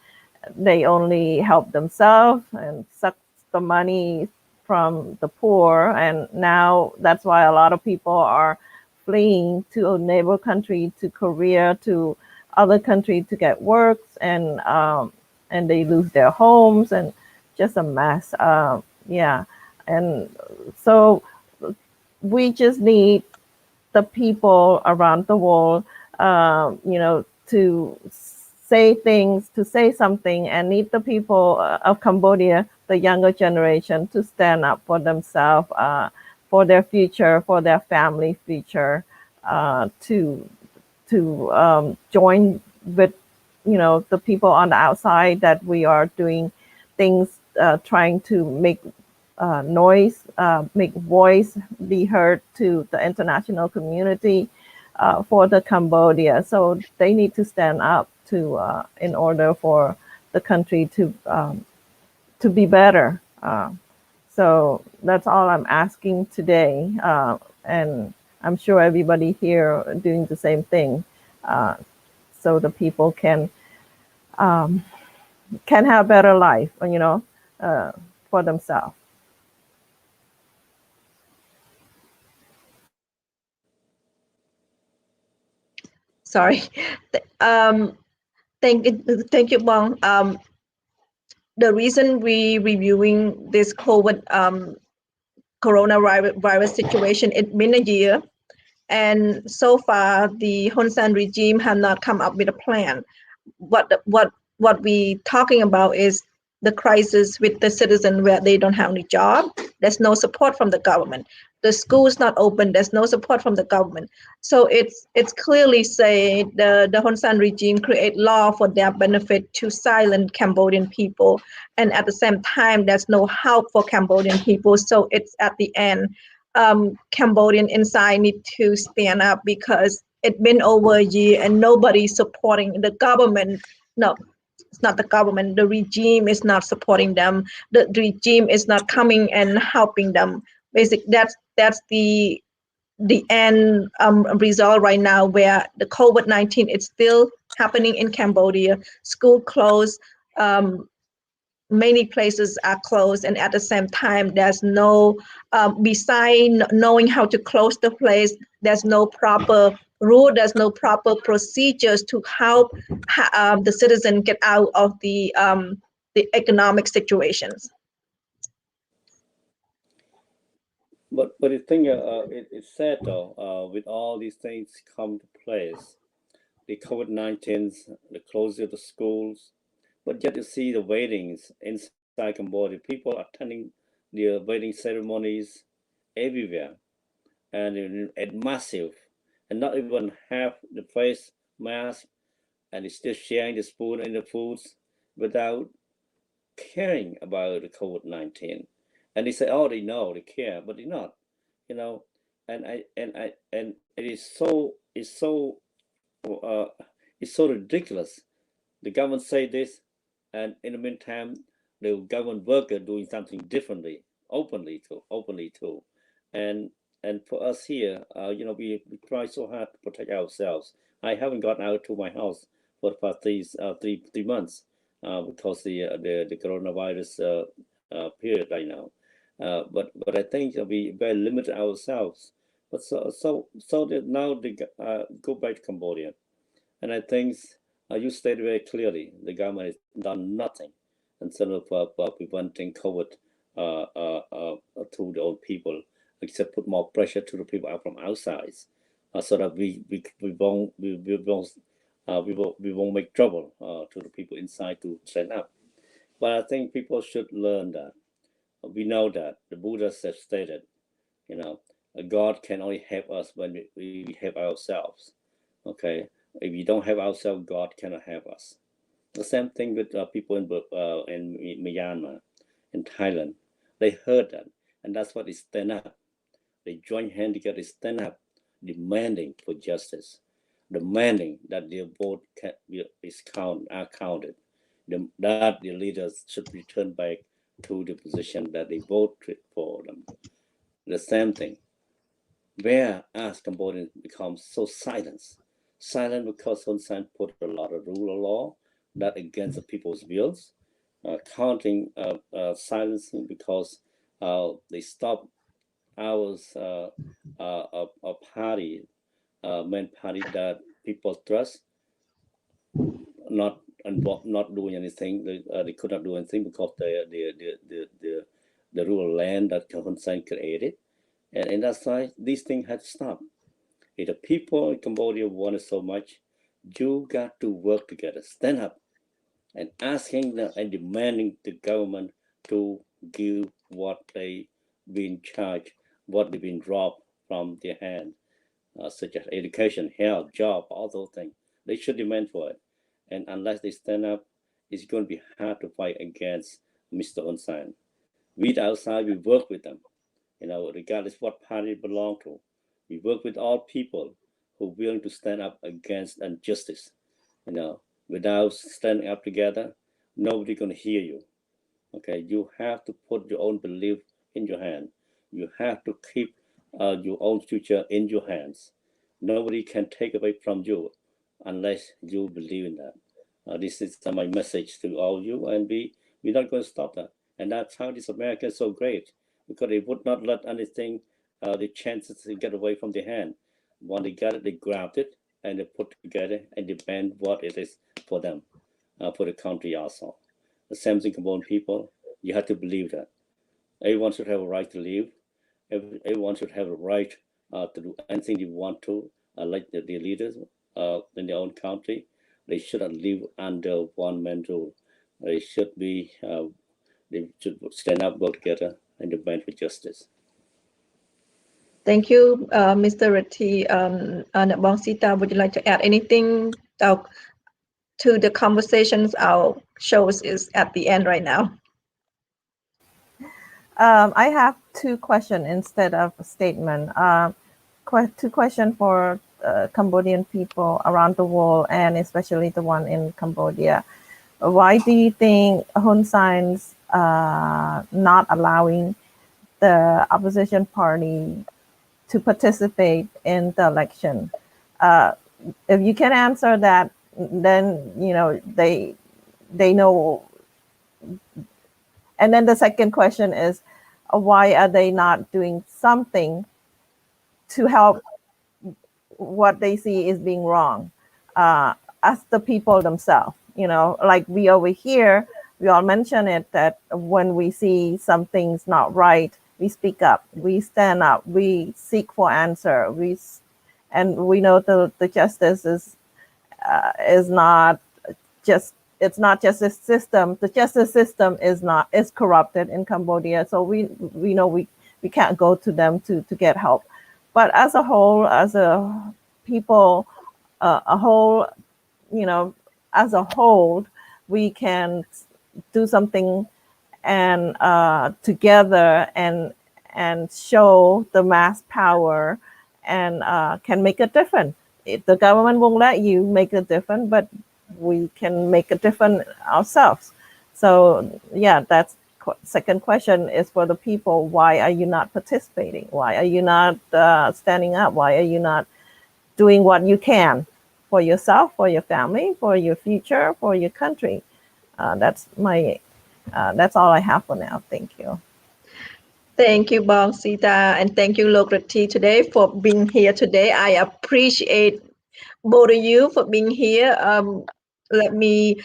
they only help themselves and suck the money from the poor. And now that's why a lot of people are fleeing to a neighbor country, to Korea, to other country to get works, and they lose their homes, and just a mess. Yeah, and so we just need the people around the world, to say things, to say something, and need the people of Cambodia, the younger generation, to stand up for themselves, for their future, for their family future, to join with, the people on the outside, that we are doing things, trying to make noise, make voice be heard to the international community, for the Cambodia. So they need to stand up to, in order for the country to be better. So that's all I'm asking today, and I'm sure everybody here are doing the same thing, so the people can have better life, for themselves. Sorry. Thank you, Uong. The reason we reviewing this coronavirus situation, it's been a year, and so far the Hun Sen regime have not come up with a plan. What we talking about is the crisis with the citizen, where they don't have any job. There's no support from the government. The school's not open. There's no support from the government. So it's clearly say the Hun Sen regime create law for their benefit to silence Cambodian people, and at the same time there's no help for Cambodian people. So it's at the end, Cambodian inside need to stand up, because it's been over a year and nobody's supporting the government. No, it's not the government. The regime is not supporting them. The regime is not coming and helping them. Basically, that's the end result right now, where the COVID-19 is still happening in Cambodia. School closed. Many places are closed, and at the same time there's no, beside knowing how to close the place, there's no proper rule, there's no proper procedures to help the citizen get out of the economic situations. But the thing, it's sad though, with all these things come to place, the COVID-19, the closure of the schools, but yet you see the weddings inside Cambodia, people attending the wedding ceremonies everywhere, and massive, and not even have the face mask, and it's still sharing the spoon and the foods without caring about the COVID-19. And they say, oh, they know, they care, but they're not, and it is so, it's so ridiculous. The government say this, and in the meantime, the government worker doing something differently, openly too, and for us here, we try so hard to protect ourselves. I haven't gotten out to my house for the past three months, because the coronavirus period right now. But I think we very limit ourselves. But so that now they go back to Cambodia, and I think you stated very clearly the government has done nothing instead of preventing COVID to the old people, except put more pressure to the people out from outside, so that we won't make trouble to the people inside to stand up. But I think people should learn that. We know that the Buddhas have stated, God can only help us when we help ourselves. Okay, if we don't help ourselves, God cannot help us. The same thing with people in Myanmar, in Thailand. They heard that, and that's why they stand up. They join hands together, they stand up, demanding for justice, demanding that their vote are counted, that the leaders should return back to the position that they voted for them. The same thing. Where as Cambodians become so silent because Hun Sen put a lot of rule of law, that against the people's wills, counting, silencing because they stop our party, main party that people trust, not not doing anything. They could not do anything because the rural land that Hun Sen created, and that's why these things had to stop. If the people in Cambodia wanted so much, you got to work together, stand up, and asking and demanding the government to give what they been charged, what they've been robbed from their hand, such as education, health, job, all those things. They should demand for it. And unless they stand up, it's going to be hard to fight against Mr. Hun Sen. We outside, we work with them, regardless what party they belong to. We work with all people who are willing to stand up against injustice. Without standing up together, nobody gonna hear you. Okay, you have to put your own belief in your hand. You have to keep your own future in your hands. Nobody can take away from you unless you believe in that. This is my message to all of you, and we're not going to stop that. And that's how this America is so great, because they would not let anything, the chances to get away from their hand. When they got it, they grabbed it and they put together and demand what it is for them, for the country also. The same thing about people. You have to believe that everyone should have a right to live. Everyone should have a right to do anything they want to, like the leaders in their own country. They shouldn't live under one man rule. They should stand up, work together, and demand for justice. Thank you, Mr. Rithy. Bong Sita, would you like to add anything to the conversations? Our shows is at the end right now. I have two questions instead of a statement. Two questions for Cambodian people around the world, and especially the one in Cambodia. Why do you think Hun Sen's not allowing the opposition party to participate in the election? If you can answer that, then they know. And then the second question is, why are they not doing something to help what they see is being wrong, as the people themselves? Like we over here, we all mention it, that when we see something's not right, we speak up, we stand up, we seek for answer. And we know the justice is not just, it's not just a system. The justice system is corrupted in Cambodia. So we know we can't go to them to get help. But as a whole, as a people, as a whole, we can do something and together and show the mass power and can make a difference. The government won't let you make a difference, but we can make a difference ourselves. So yeah, that's second question is for the people. Why are you not participating? Why are you not standing up? Why are you not doing what you can for yourself, for your family, for your future, for your country? That's all I have for now. Thank you. Thank you, Bong Sita, and thank you, Rithy, today for being here today. I appreciate both of you for being here. Let me,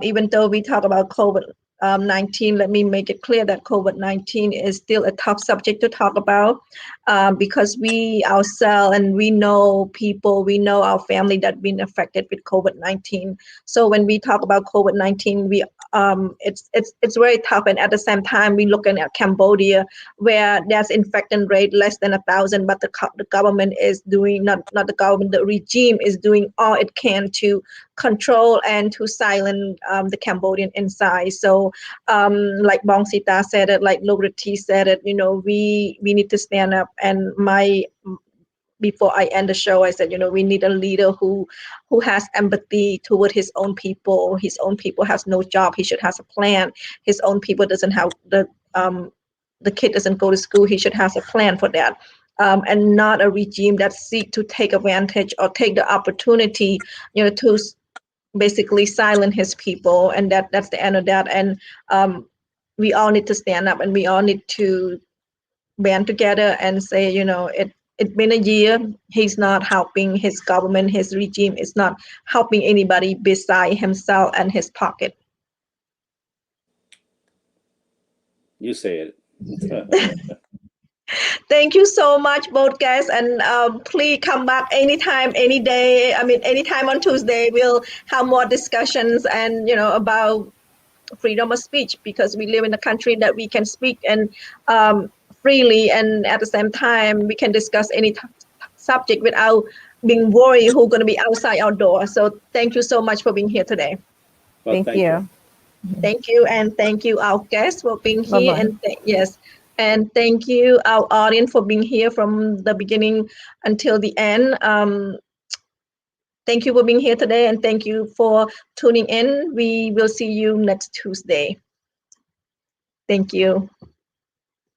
even though we talk about COVID-19, let me make it clear that COVID-19 is still a tough subject to talk about, because we ourselves, and we know people, we know our family that been affected with COVID-19. So when we talk about COVID-19, it's very tough. And at the same time, we're looking at Cambodia, where there's infection rate less than 1,000, but the government is doing, not the government, the regime is doing all it can to control and to silence the Cambodian inside. So like Bong Sita said it, like Rithy said it, we need to stand up. And before I end the show, I said, we need a leader who has empathy toward his own people. His own people has no job. He should have a plan. His own people doesn't have the kid doesn't go to school. He should have a plan for that. And not a regime that seek to take advantage or take the opportunity, to basically silence his people, and that's the end of that. And we all need to stand up, and we all need to band together and say, you know, it's been a year. He's not helping his government, his regime is not helping anybody beside himself and his pocket. You say it. Thank you so much, both guys, and please come back anytime, any day. I mean, anytime on Tuesday, we'll have more discussions and, you know, about freedom of speech, because we live in a country that we can speak and freely, and at the same time we can discuss any subject without being worried who's going to be outside our door. So thank you so much for being here today. Well, Thank you. Thank you, and thank you our guests for being here. Bye-bye. And yes, and thank you our audience for being here from the beginning until the end. Thank you for being here today, and thank you for tuning in. We will see you next Tuesday. Thank you.